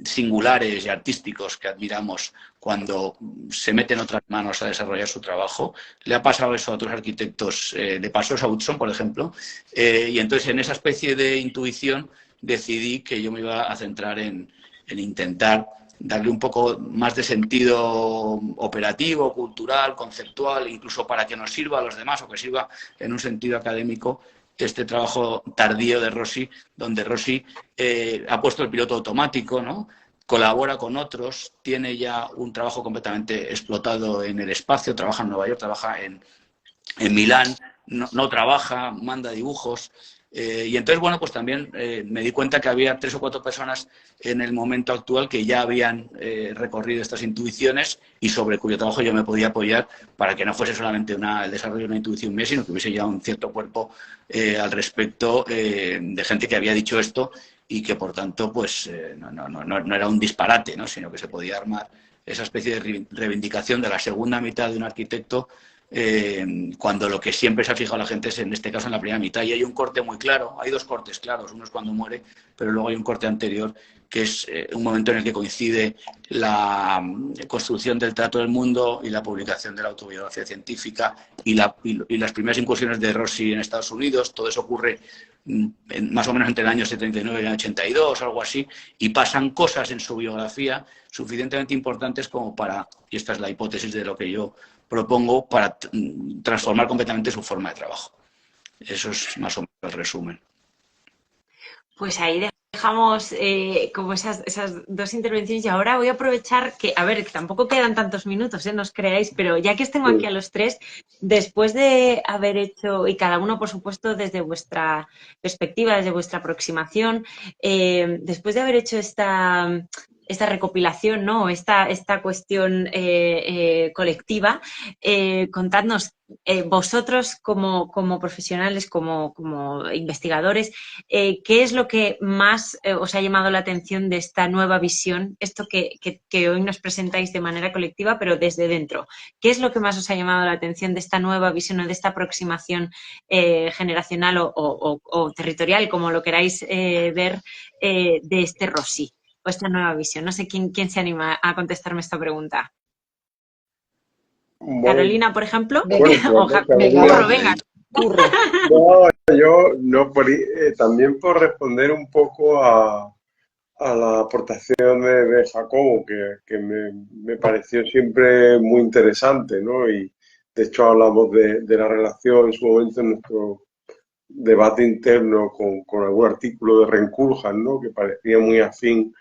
singulares y artísticos que admiramos cuando se meten otras manos a desarrollar su trabajo? Le ha pasado eso a otros arquitectos de pasos, a Hudson, por ejemplo, y entonces en esa especie de intuición decidí que yo me iba a centrar en intentar darle un poco más de sentido operativo, cultural, conceptual, incluso para que nos sirva a los demás o que sirva en un sentido académico este trabajo tardío de Rossi, donde Rossi ha puesto el piloto automático, ¿no? Colabora con otros, tiene ya un trabajo completamente explotado en el espacio, trabaja en Nueva York, trabaja en Milán, no trabaja, manda dibujos. Y entonces, bueno, pues también me di cuenta que había 3 o 4 personas en el momento actual que ya habían recorrido estas intuiciones y sobre cuyo trabajo yo me podía apoyar para que no fuese solamente el desarrollo de una intuición mía, sino que hubiese ya un cierto cuerpo al respecto de gente que había dicho esto y que, por tanto, pues no era un disparate, ¿no? Sino que se podía armar esa especie de reivindicación de la segunda mitad de un arquitecto, cuando lo que siempre se ha fijado la gente es, en este caso, en la primera mitad. Y hay un corte muy claro, hay 2 cortes claros, uno es cuando muere, pero luego hay un corte anterior, que es un momento en el que coincide la construcción del Trato del Mundo y la publicación de la autobiografía científica y las primeras incursiones de Rossi en Estados Unidos. Todo eso ocurre más o menos entre el año 79 y el año 82, algo así, y pasan cosas en su biografía suficientemente importantes como para, y esta es la hipótesis de lo que yo propongo, para transformar completamente su forma de trabajo. Eso es más o menos el resumen. Pues ahí dejamos como esas 2 intervenciones, y ahora voy a aprovechar que, a ver, que tampoco quedan tantos minutos, no os creáis, pero ya que os tengo aquí a los 3, después de haber hecho, y cada uno, por supuesto, desde vuestra perspectiva, desde vuestra aproximación, después de haber hecho esta recopilación, ¿no? Esta cuestión colectiva, contadnos vosotros como profesionales, como investigadores, ¿qué es lo que más os ha llamado la atención de esta nueva visión? Esto que hoy nos presentáis de manera colectiva, pero desde dentro. ¿Qué es lo que más os ha llamado la atención de esta nueva visión o de esta aproximación generacional o territorial, como lo queráis ver, de este Rossi? O esta nueva visión. No sé quién se anima a contestarme esta pregunta. Bueno, Carolina, por ejemplo. venga. No, yo no, también por responder un poco a la aportación de Jacobo, que me pareció siempre muy interesante, ¿no? Y de hecho hablamos de la relación en su momento en nuestro debate interno con algún artículo de Renkulhan, ¿no? Que parecía muy afín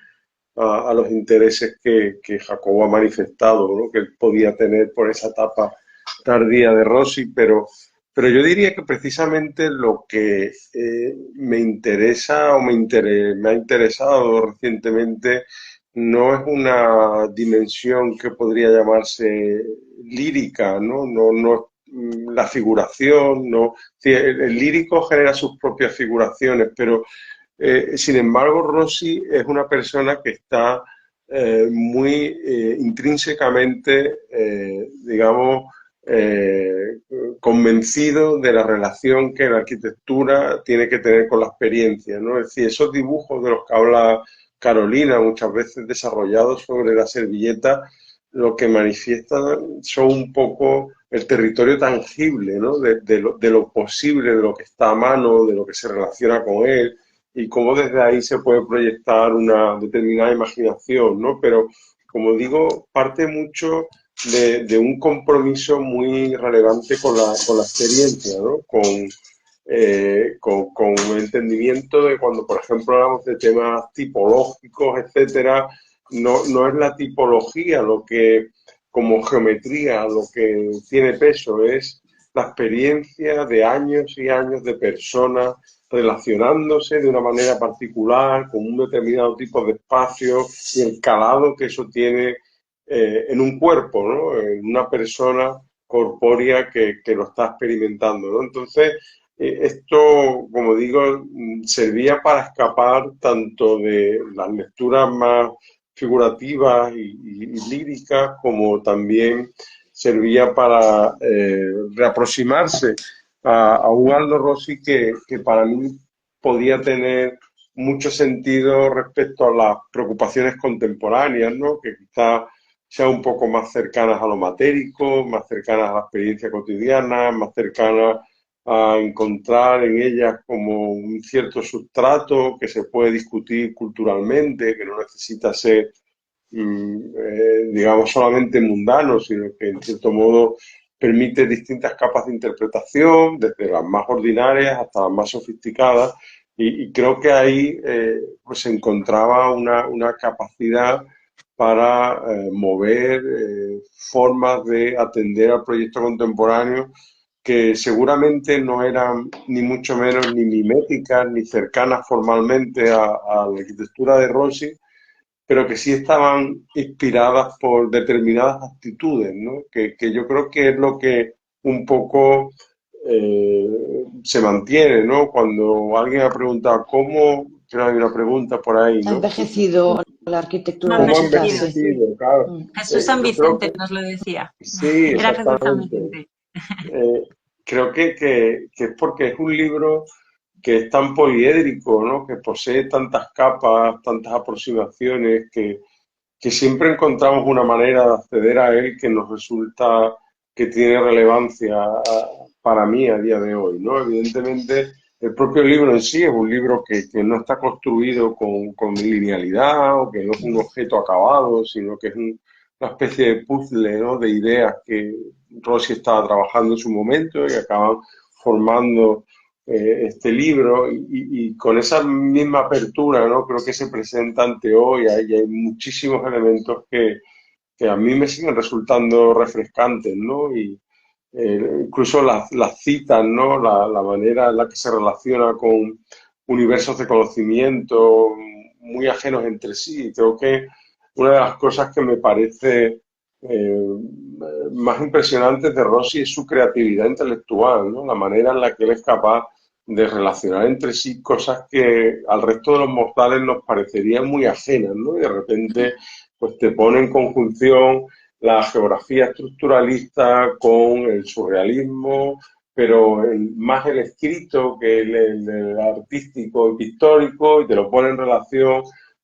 a los intereses que Jacobo ha manifestado, ¿no? Que él podía tener por esa etapa tardía de Rossi, pero yo diría que precisamente lo que me interesa o me ha interesado recientemente no es una dimensión que podría llamarse lírica, ¿no? No la figuración, no. Sí, el lírico genera sus propias figuraciones, pero sin embargo, Rossi es una persona que está muy intrínsecamente, digamos, convencido de la relación que la arquitectura tiene que tener con la experiencia, ¿no? Es decir, esos dibujos de los que habla Carolina, muchas veces desarrollados sobre la servilleta, lo que manifiestan son un poco el territorio tangible, ¿no? De lo posible, de lo que está a mano, de lo que se relaciona con él, y cómo desde ahí se puede proyectar una determinada imaginación, ¿no? Pero, como digo, parte mucho de un compromiso muy relevante con la experiencia, ¿no? Con el entendimiento de cuando, por ejemplo, hablamos de temas tipológicos, etcétera, no es la tipología lo que, como geometría, lo que tiene peso, es la experiencia de años y años de personas relacionándose de una manera particular, con un determinado tipo de espacio y el calado que eso tiene en un cuerpo, ¿no? En una persona corpórea que lo está experimentando, ¿no? Entonces, esto, como digo, servía para escapar tanto de las lecturas más figurativas y líricas, como también servía para reaproximarse a un Aldo Rossi que para mí podía tener mucho sentido respecto a las preocupaciones contemporáneas, ¿no? Que quizá sean un poco más cercanas a lo matérico, más cercanas a la experiencia cotidiana, más cercanas a encontrar en ellas como un cierto sustrato que se puede discutir culturalmente, que no necesita ser, digamos, solamente mundano, sino que en cierto modo permite distintas capas de interpretación, desde las más ordinarias hasta las más sofisticadas, y creo que ahí pues se encontraba una capacidad para mover formas de atender al proyecto contemporáneo que seguramente no eran ni mucho menos ni miméticas ni cercanas formalmente a la arquitectura de Rossi, pero que sí estaban inspiradas por determinadas actitudes, ¿no? Que yo creo que es lo que un poco se mantiene, ¿no? Cuando alguien ha preguntado cómo, creo que hay una pregunta por ahí, Ha ¿no? envejecido la arquitectura ¿Cómo ha mexicana, sí. envejecido? Claro. Jesús San Yo creo Vicente que nos lo decía. sí, Era Jesús San exactamente. Vicente. Creo que es porque es un libro que es tan poliédrico, ¿no? Que posee tantas capas, tantas aproximaciones, que siempre encontramos una manera de acceder a él que nos resulta que tiene relevancia para mí a día de hoy, ¿no? Evidentemente, el propio libro en sí es un libro que no está construido con linealidad o que no es un objeto acabado, sino que es una especie de puzzle, ¿no? De ideas que Rossi estaba trabajando en su momento y acaban formando este libro y con esa misma apertura, ¿no? Creo que se presenta ante hoy y hay muchísimos elementos que a mí me siguen resultando refrescantes, ¿no? Y incluso las citas, ¿no? La manera en la que se relaciona con universos de conocimiento muy ajenos entre sí. Creo que una de las cosas que me parece más impresionantes de Rossi es su creatividad intelectual, ¿no? La manera en la que él es capaz de relacionar entre sí cosas que al resto de los mortales nos parecerían muy ajenas, ¿no? Y de repente pues te pone en conjunción la geografía estructuralista con el surrealismo, pero más el escrito que el artístico y pictórico, y te lo pone en relación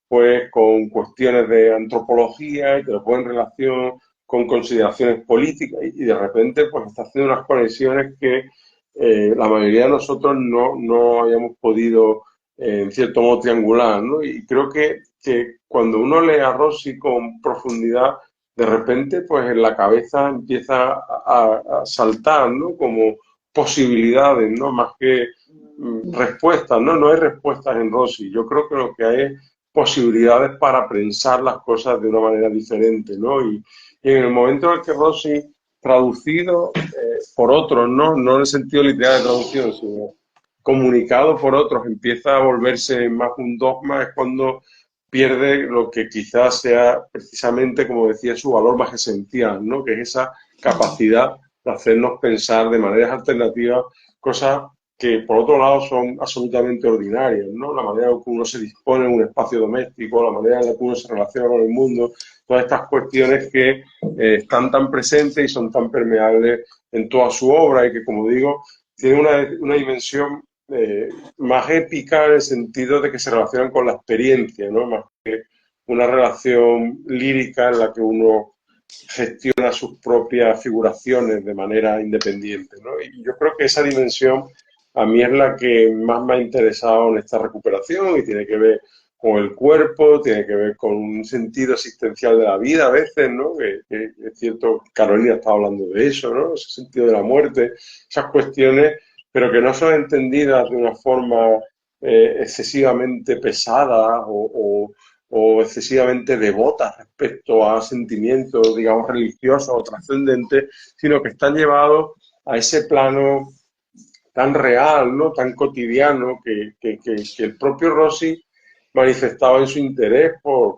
pues con cuestiones de antropología, y te lo pone en relación con consideraciones políticas, y de repente pues está haciendo unas conexiones que la mayoría de nosotros no hayamos podido, en cierto modo, triangular, ¿no? Y creo que cuando uno lee a Rossi con profundidad, de repente, pues en la cabeza empieza a saltar, ¿no? Como posibilidades, ¿no? Más que respuestas, ¿no? No hay respuestas en Rossi. Yo creo que lo que hay es posibilidades para pensar las cosas de una manera diferente, ¿no? Y en el momento en el que Rossi, traducido por otros, ¿no? No en el sentido literal de traducción, sino comunicado por otros, empieza a volverse más un dogma, es cuando pierde lo que quizás sea precisamente, como decía, su valor más esencial, ¿no? Que es esa capacidad de hacernos pensar de maneras alternativas cosas que, por otro lado, son absolutamente ordinarias, ¿no? La manera en que uno se dispone en un espacio doméstico, la manera en la que uno se relaciona con el mundo, todas estas cuestiones que están tan presentes y son tan permeables en toda su obra y que, como digo, tiene una dimensión más épica en el sentido de que se relacionan con la experiencia, ¿no? Más que una relación lírica en la que uno gestiona sus propias figuraciones de manera independiente, ¿no? Y yo creo que esa dimensión a mí es la que más me ha interesado en esta recuperación y tiene que ver con el cuerpo, tiene que ver con un sentido existencial de la vida a veces, ¿no? Que es cierto, Carolina estaba hablando de eso, ¿no? Ese sentido de la muerte, esas cuestiones, pero que no son entendidas de una forma excesivamente pesada o excesivamente devotas respecto a sentimientos, digamos, religiosos o trascendentes, sino que están llevados a ese plano tan real, ¿no? Tan cotidiano, que el propio Rossi manifestaba en su interés por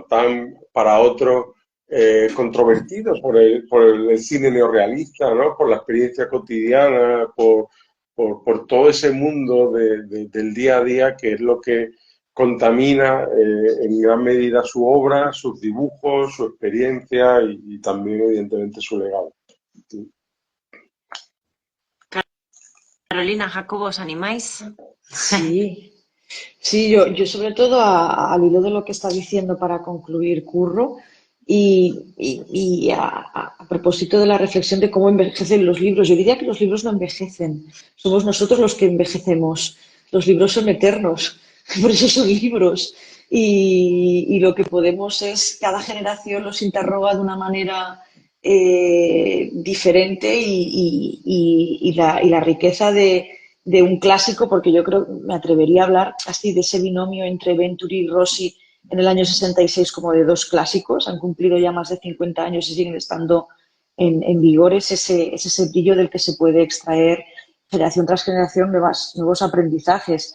tan para otros controvertido por el cine neorrealista, ¿no? Por la experiencia cotidiana, por todo ese mundo del día a día, que es lo que contamina en gran medida su obra, sus dibujos, su experiencia y también, evidentemente, su legado. Sí. Carolina, Jacobo, ¿os animáis? Sí, sí, yo sobre todo al hilo de lo que está diciendo para concluir Curro y a propósito de la reflexión de cómo envejecen los libros, yo diría que los libros no envejecen, somos nosotros los que envejecemos, los libros son eternos, por eso son libros y lo que podemos es, cada generación los interroga de una manera diferente y la riqueza de un clásico, porque yo creo, me atrevería a hablar casi de ese binomio entre Venturi y Rossi en el año 66 como de dos clásicos, han cumplido ya más de 50 años y siguen estando en vigor, es ese brillo del que se puede extraer generación tras generación nuevos aprendizajes.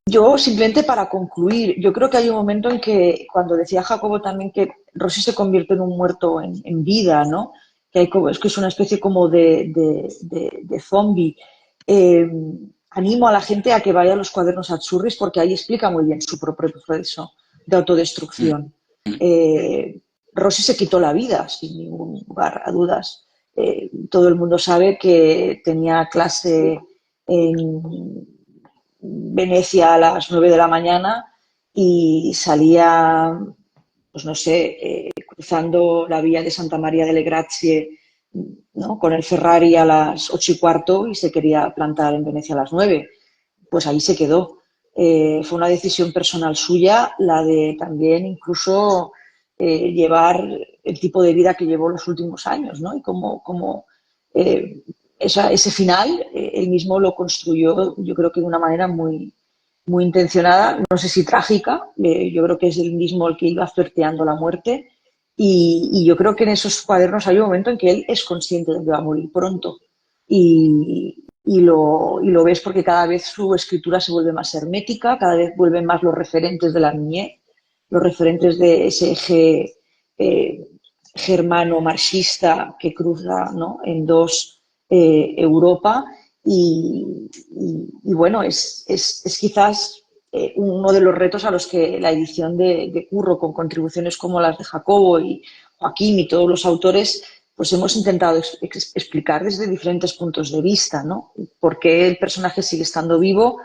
Yo simplemente para concluir, yo creo que hay un momento en que, cuando decía Jacobo también que Rossi se convierte en un muerto en vida, ¿no? Que hay como, es que es una especie como de zombie. Eh, Animo a la gente a que vaya a los cuadernos Azzurris porque ahí explica muy bien su propio proceso de autodestrucción. Rossi se quitó la vida, sin ningún lugar a dudas. Todo el mundo sabe que tenía clase en Venecia a las 9 de la mañana y salía, pues no sé, cruzando la vía de Santa María delle Grazie, ¿no? Con el Ferrari a las 8:15 y se quería plantar en Venecia a las 9. Pues ahí se quedó. Fue una decisión personal suya, la de también incluso llevar el tipo de vida que llevó los últimos años, ¿no? Y como ese final, él mismo lo construyó, yo creo que de una manera muy, muy intencionada, no sé si trágica, yo creo que es él mismo el que iba flirteando la muerte y yo creo que en esos cuadernos hay un momento en que él es consciente de que va a morir pronto y lo ves porque cada vez su escritura se vuelve más hermética, cada vez vuelven más los referentes de la niñez, los referentes de ese eje germano-marxista que cruza, ¿no? En dos Europa y bueno, es quizás uno de los retos a los que la edición de Curro, con contribuciones como las de Jacobo y Joaquín y todos los autores, pues hemos intentado explicar desde diferentes puntos de vista, ¿no? Por qué el personaje sigue estando vivo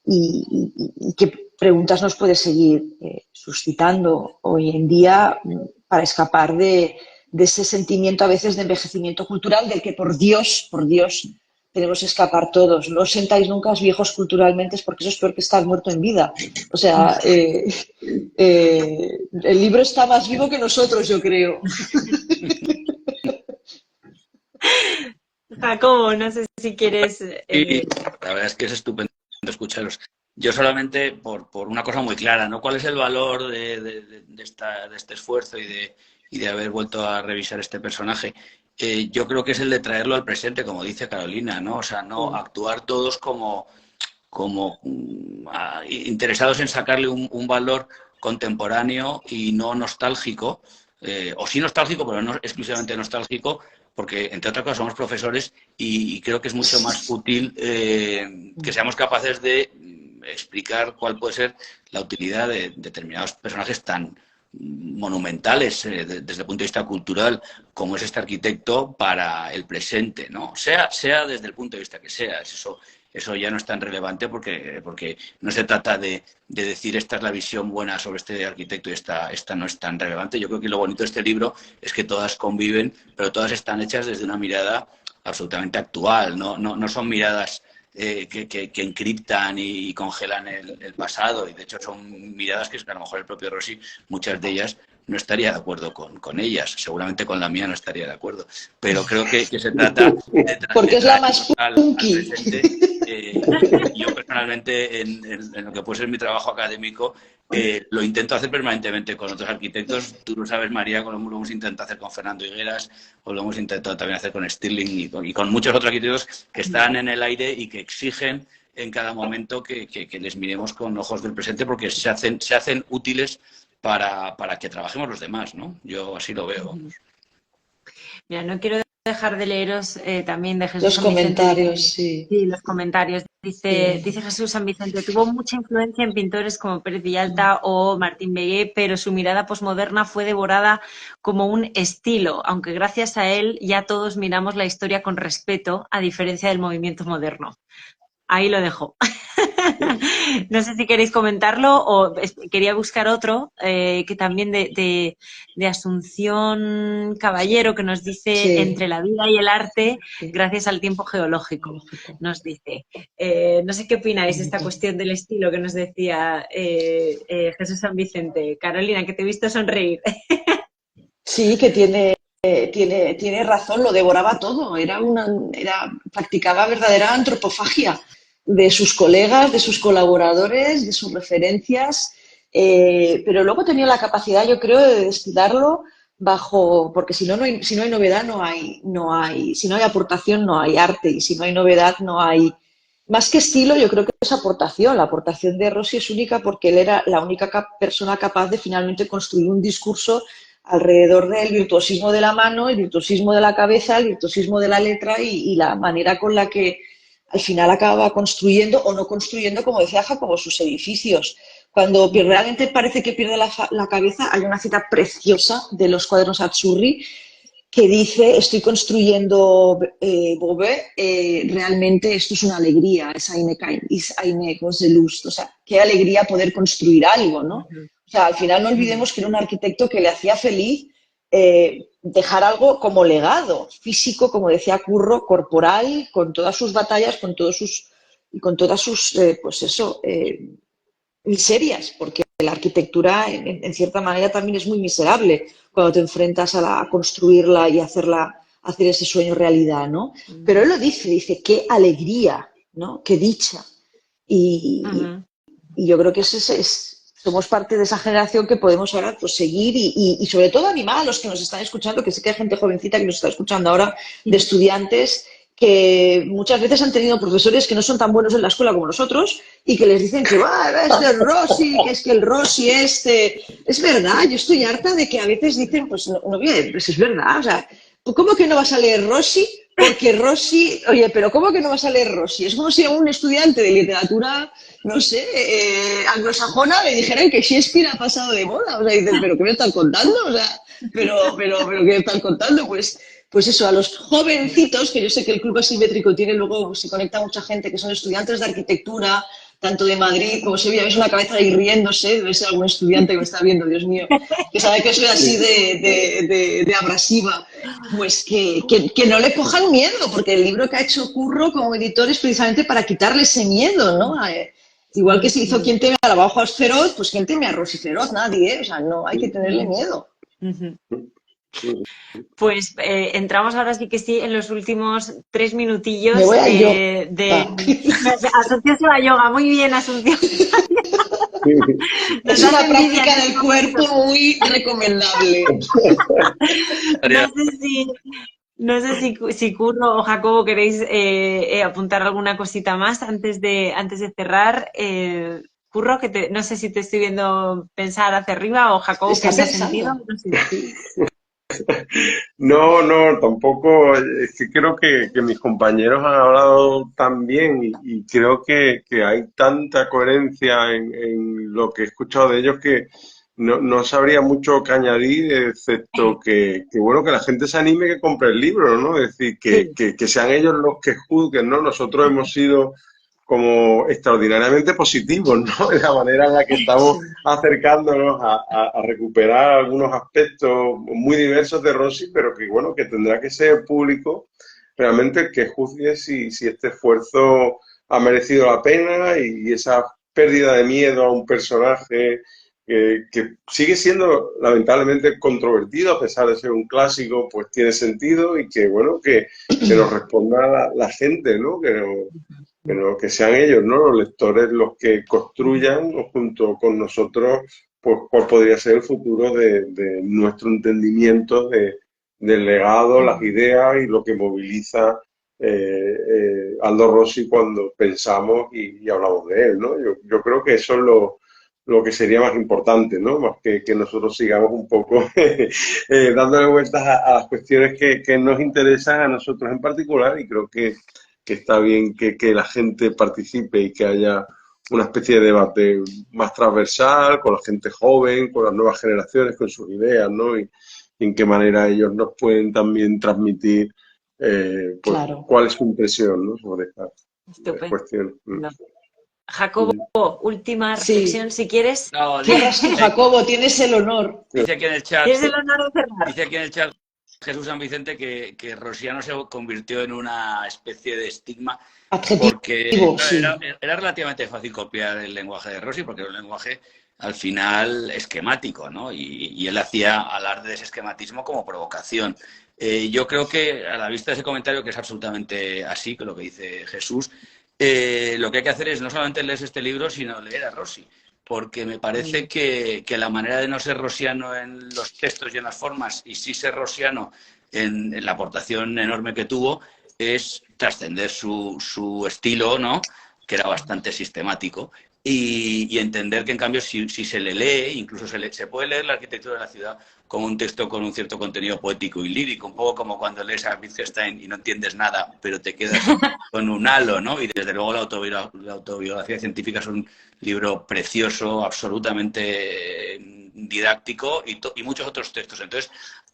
y qué preguntas nos puede seguir suscitando hoy en día para escapar de ese sentimiento a veces de envejecimiento cultural del que por Dios tenemos que escapar todos. No os sentáis nunca viejos culturalmente porque eso es peor que estar muerto en vida. O sea, el libro está más vivo que nosotros, yo creo. Jacobo, no sé si quieres... Sí, la verdad es que es estupendo escucharos. Yo solamente por una cosa muy clara, ¿no? ¿Cuál es el valor de este esfuerzo y de haber vuelto a revisar este personaje? Yo creo que es el de traerlo al presente, como dice Carolina, ¿no? O sea, no actuar todos como interesados en sacarle un valor contemporáneo y no nostálgico, o sí nostálgico, pero no exclusivamente nostálgico, porque entre otras cosas somos profesores y creo que es mucho más útil que seamos capaces de explicar cuál puede ser la utilidad de determinados personajes tan monumentales desde el punto de vista cultural como es este arquitecto para el presente, ¿no? Sea desde el punto de vista que sea, eso ya no es tan relevante porque no se trata de decir esta es la visión buena sobre este arquitecto y esta no es tan relevante. Yo creo que lo bonito de este libro es que todas conviven, pero todas están hechas desde una mirada absolutamente actual, no son miradas que encriptan y congelan el pasado, y de hecho son miradas que a lo mejor el propio Rossi, muchas de ellas, no estaría de acuerdo con ellas, seguramente con la mía no estaría de acuerdo, pero creo que se trata de porque es la más punky. yo personalmente, en lo que puede ser mi trabajo académico, lo intento hacer permanentemente con otros arquitectos. Tú lo sabes, María, lo hemos intentado hacer con Fernando Higueras, o lo hemos intentado también hacer con Stirling y con muchos otros arquitectos que están en el aire y que exigen en cada momento que les miremos con ojos del presente, porque se hacen útiles para que trabajemos los demás, ¿no? Yo así lo veo. Mira, no quiero dejar de leeros también de Jesús Los San Vicente. comentarios, sí. Sí, los comentarios. Dice Jesús San Vicente, tuvo mucha influencia en pintores como Pérez Villalta o Martín Begué, pero su mirada posmoderna fue devorada como un estilo, aunque gracias a él ya todos miramos la historia con respeto, a diferencia del movimiento moderno. Ahí lo dejo. No sé si queréis comentarlo o quería buscar otro que también de Asunción Caballero, que nos dice entre la vida y el arte gracias al tiempo geológico. Nos dice. No sé qué opináis de esta cuestión del estilo que nos decía Jesús San Vicente. Carolina, que te he visto sonreír. Sí, que tiene razón, lo devoraba todo. Practicaba verdadera antropofagia de sus colegas, de sus colaboradores, de sus referencias, pero luego tenía la capacidad, yo creo, de destilarlo porque si no hay novedad, si no hay aportación, no hay arte, y si no hay novedad, no hay... Más que estilo, yo creo que es aportación. La aportación de Rossi es única porque él era la única persona capaz de finalmente construir un discurso alrededor del virtuosismo de la mano, el virtuosismo de la cabeza, el virtuosismo de la letra y la manera con la que al final acaba construyendo o no construyendo, como decía Jacobo, sus edificios. Cuando realmente parece que pierde la cabeza, hay una cita preciosa de los cuadernos Azzurri que dice, estoy construyendo Beauvais, realmente esto es una alegría, es eine große Lust, o sea, qué alegría poder construir algo, ¿no? O sea, al final no olvidemos que era un arquitecto que le hacía feliz dejar algo como legado, físico, como decía Curro, corporal, con todas sus batallas, con todas sus miserias, porque la arquitectura en cierta manera también es muy miserable cuando te enfrentas a construirla y hacer ese sueño realidad, ¿no? Pero él lo dice, qué alegría, ¿no? Qué dicha. Y yo creo que somos parte de esa generación que podemos ahora pues, seguir y sobre todo animar a los que nos están escuchando, que sé que hay gente jovencita que nos está escuchando ahora, de estudiantes que muchas veces han tenido profesores que no son tan buenos en la escuela como nosotros y que les dicen que es Rossi, que es que el Rossi Es verdad, yo estoy harta de que a veces dicen, pues no bien, pues es verdad, o sea, ¿cómo que no vas a leer Rossi? Porque Rossi, oye, pero ¿cómo que no vas a leer Rossi? Es como si a un estudiante de literatura, no sé, anglosajona le dijeran que Shakespeare ha pasado de moda. O sea, dices, ¿pero qué me están contando? O sea, pero ¿qué me están contando? Pues eso, a los jovencitos, que yo sé que el Club Asimétrico tiene luego, se conecta mucha gente que son estudiantes de arquitectura, tanto de Madrid como Sevilla, ves una cabeza ahí riéndose, debe ser algún estudiante que me está viendo, Dios mío, que sabe que soy así de abrasiva, pues que no le cojan miedo, porque el libro que ha hecho Curro como editor es precisamente para quitarle ese miedo, ¿no? Igual que se hizo ¿Quién teme a la Bauhaus feroz? Pues ¿quién teme a Rossi feroz? Nadie, ¿eh? O sea, no hay que tenerle miedo. Pues entramos ahora sí que sí en los últimos 3 minutillos Me voy a Asunción se va a yoga, muy bien Asunción. Es una práctica del cuerpo muy recomendable. No sé si Curro o Jacobo queréis apuntar alguna cosita más antes de cerrar. Curro, que no sé si te estoy viendo pensar hacia arriba o Jacobo que se ha sentido. No sé si... No, tampoco. Es que creo que mis compañeros han hablado tan bien y creo que hay tanta coherencia en lo que he escuchado de ellos que no sabría mucho que añadir, excepto que bueno, que la gente se anime que compre el libro, ¿no? Es decir, que sean ellos los que juzguen, ¿no? Nosotros hemos sido como extraordinariamente positivos, ¿no? De la manera en la que estamos acercándonos a recuperar algunos aspectos muy diversos de Rossi, pero que, bueno, que tendrá que ser público realmente el que juzgue si este esfuerzo ha merecido la pena y esa pérdida de miedo a un personaje que sigue siendo lamentablemente controvertido, a pesar de ser un clásico, pues tiene sentido y que, bueno, que nos responda la gente, ¿no? pero que sean ellos, ¿no? Los lectores los que construyan junto con nosotros, pues cuál podría ser el futuro de nuestro entendimiento del legado, las ideas y lo que moviliza Aldo Rossi cuando pensamos y hablamos de él, ¿no? Yo creo que eso es lo que sería más importante, ¿no? Más que nosotros sigamos un poco dándole vueltas a las cuestiones que nos interesan a nosotros en particular, y creo que está bien que la gente participe y que haya una especie de debate más transversal con la gente joven, con las nuevas generaciones, con sus ideas, ¿no? Y en qué manera ellos nos pueden también transmitir pues, Claro. cuál es su impresión, ¿no? Sobre esta Estupendo. cuestión. Jacobo, última Sí. reflexión, si quieres. No, Cierras tú, Jacobo, tienes el honor. dice aquí en el chat, Tienes el honor de cerrar. dice aquí en el chat Jesús San Vicente que Rosiano se convirtió en una especie de estigma Adjetivo, porque sí. era relativamente fácil copiar el lenguaje de Rossi porque era un lenguaje al final esquemático, ¿no? Y él hacía alarde de ese esquematismo como provocación. Yo creo que a la vista de ese comentario, que es absolutamente así, que lo que dice Jesús, lo que hay que hacer es no solamente leer este libro, sino leer a Rossi. Porque me parece que la manera de no ser rosiano en los textos y en las formas, y sí ser rosiano en la aportación enorme que tuvo, es trascender su estilo, ¿no? Que era bastante sistemático, y entender que, en cambio, si se le lee, incluso se puede leer la arquitectura de la ciudad como un texto con un cierto contenido poético y lírico, un poco como cuando lees a Wittgenstein y no entiendes nada, pero te quedas con un halo, ¿no? Y desde luego la autobiografía científica es un libro precioso, absolutamente didáctico, y muchos otros textos. Entonces,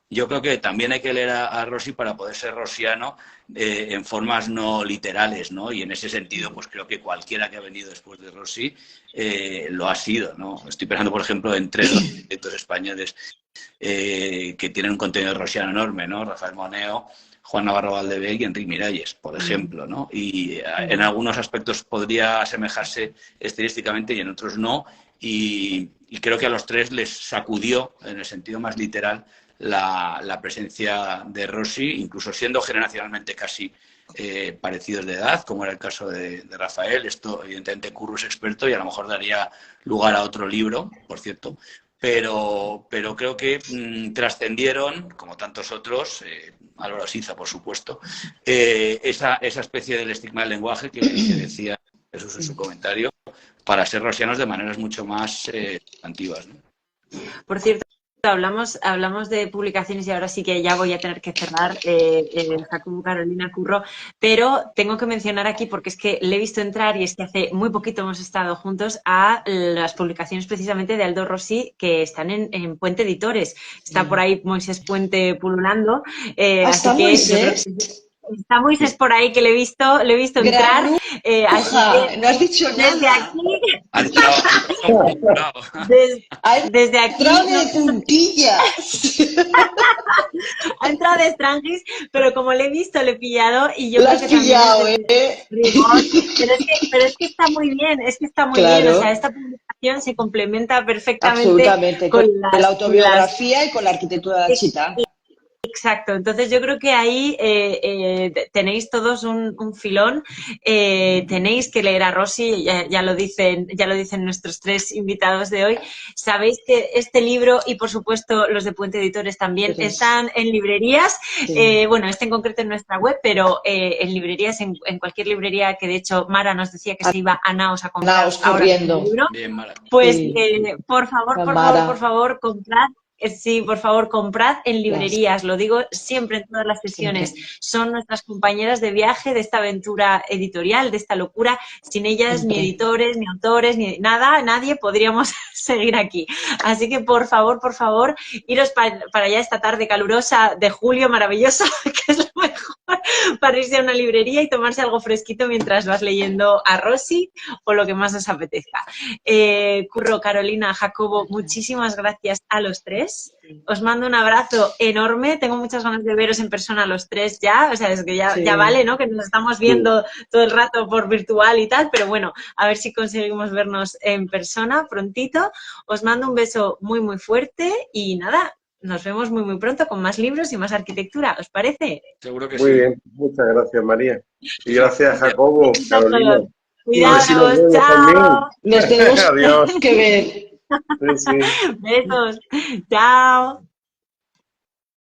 yo creo que también hay que leer a Rossi para poder ser rosiano en formas no literales, ¿no? Y en ese sentido, pues creo que cualquiera que ha venido después de Rossi lo ha sido, ¿no? Estoy pensando, por ejemplo, en tres arquitectos españoles que tienen un contenido rosiano enorme, ¿no? Rafael Moneo, Juan Navarro Valdevell y Enric Miralles, por ejemplo, ¿no? Y en algunos aspectos podría asemejarse estilísticamente y en otros no. Y creo que a los tres les sacudió, en el sentido más literal, la presencia de Rossi, incluso siendo generacionalmente casi parecidos de edad, como era el caso de Rafael. Esto, evidentemente, Curro es experto y a lo mejor daría lugar a otro libro, por cierto. Pero creo que trascendieron, como tantos otros, Álvaro Siza, por supuesto, esa especie del estigma del lenguaje que decía Jesús en su comentario, para ser rosianos de maneras mucho más antiguas, ¿no? Por cierto, hablamos de publicaciones y ahora sí que ya voy a tener que cerrar, Jacobo, Carolina, Curro, pero tengo que mencionar aquí, porque es que le he visto entrar y es que hace muy poquito hemos estado juntos, a las publicaciones precisamente de Aldo Rossi que están en Puente Editores. Está por ahí Moisés Puente pululando. ¿Hasta así que Moisés? Está Moisés por ahí, que le he visto entrar. Así que no has dicho desde nada. aquí, Ha desde aquí, entrado de puntillas. ha entrado de Strangis, pero como le he visto, le he pillado y yo Lo creo has que también pillado, es de rigor. Pero es que está muy bien, Claro. O sea, esta publicación se complementa perfectamente Absolutamente, con la las autobiografía y con la arquitectura de la ciudad. Exacto, entonces yo creo que ahí tenéis todos un filón, tenéis que leer a Rossi, ya lo dicen nuestros tres invitados de hoy. Sabéis que este libro y por supuesto los de Puente Editores también están en librerías, Sí. bueno, este en concreto en nuestra web, pero en librerías, en cualquier librería, que de hecho Mara nos decía que se iba a Naos a comprar Naos ahora corriendo. el libro. Bien, Mara. Pues Sí. por favor, comprad. Sí, por favor, comprad en librerías, lo digo siempre en todas las sesiones. Son nuestras compañeras de viaje, de esta aventura editorial, de esta locura. Sin ellas, ni editores, ni autores, ni nada, nadie podríamos seguir aquí. Así que, por favor, iros para allá esta tarde calurosa de julio, maravilloso, que es lo mejor, para irse a una librería y tomarse algo fresquito mientras vas leyendo a Rossi o lo que más os apetezca. Curro, Carolina, Jacobo, muchísimas gracias a los tres. Os mando un abrazo enorme. Tengo muchas ganas de veros en persona los tres ya. O sea, es que ya vale, ¿no? Que nos estamos viendo todo el rato por virtual y tal, pero bueno, a ver si conseguimos vernos en persona prontito. Os mando un beso muy, muy fuerte y nada, nos vemos muy, muy pronto con más libros y más arquitectura. ¿Os parece? Seguro que Muy sí. bien, muchas gracias, María. Y gracias, Jacobo, Besitos a Carolina. todos. Y a ver si nos Cuidados, vemos chao. Nos tenemos Adiós. que ver. Sí, sí. Besos, chao.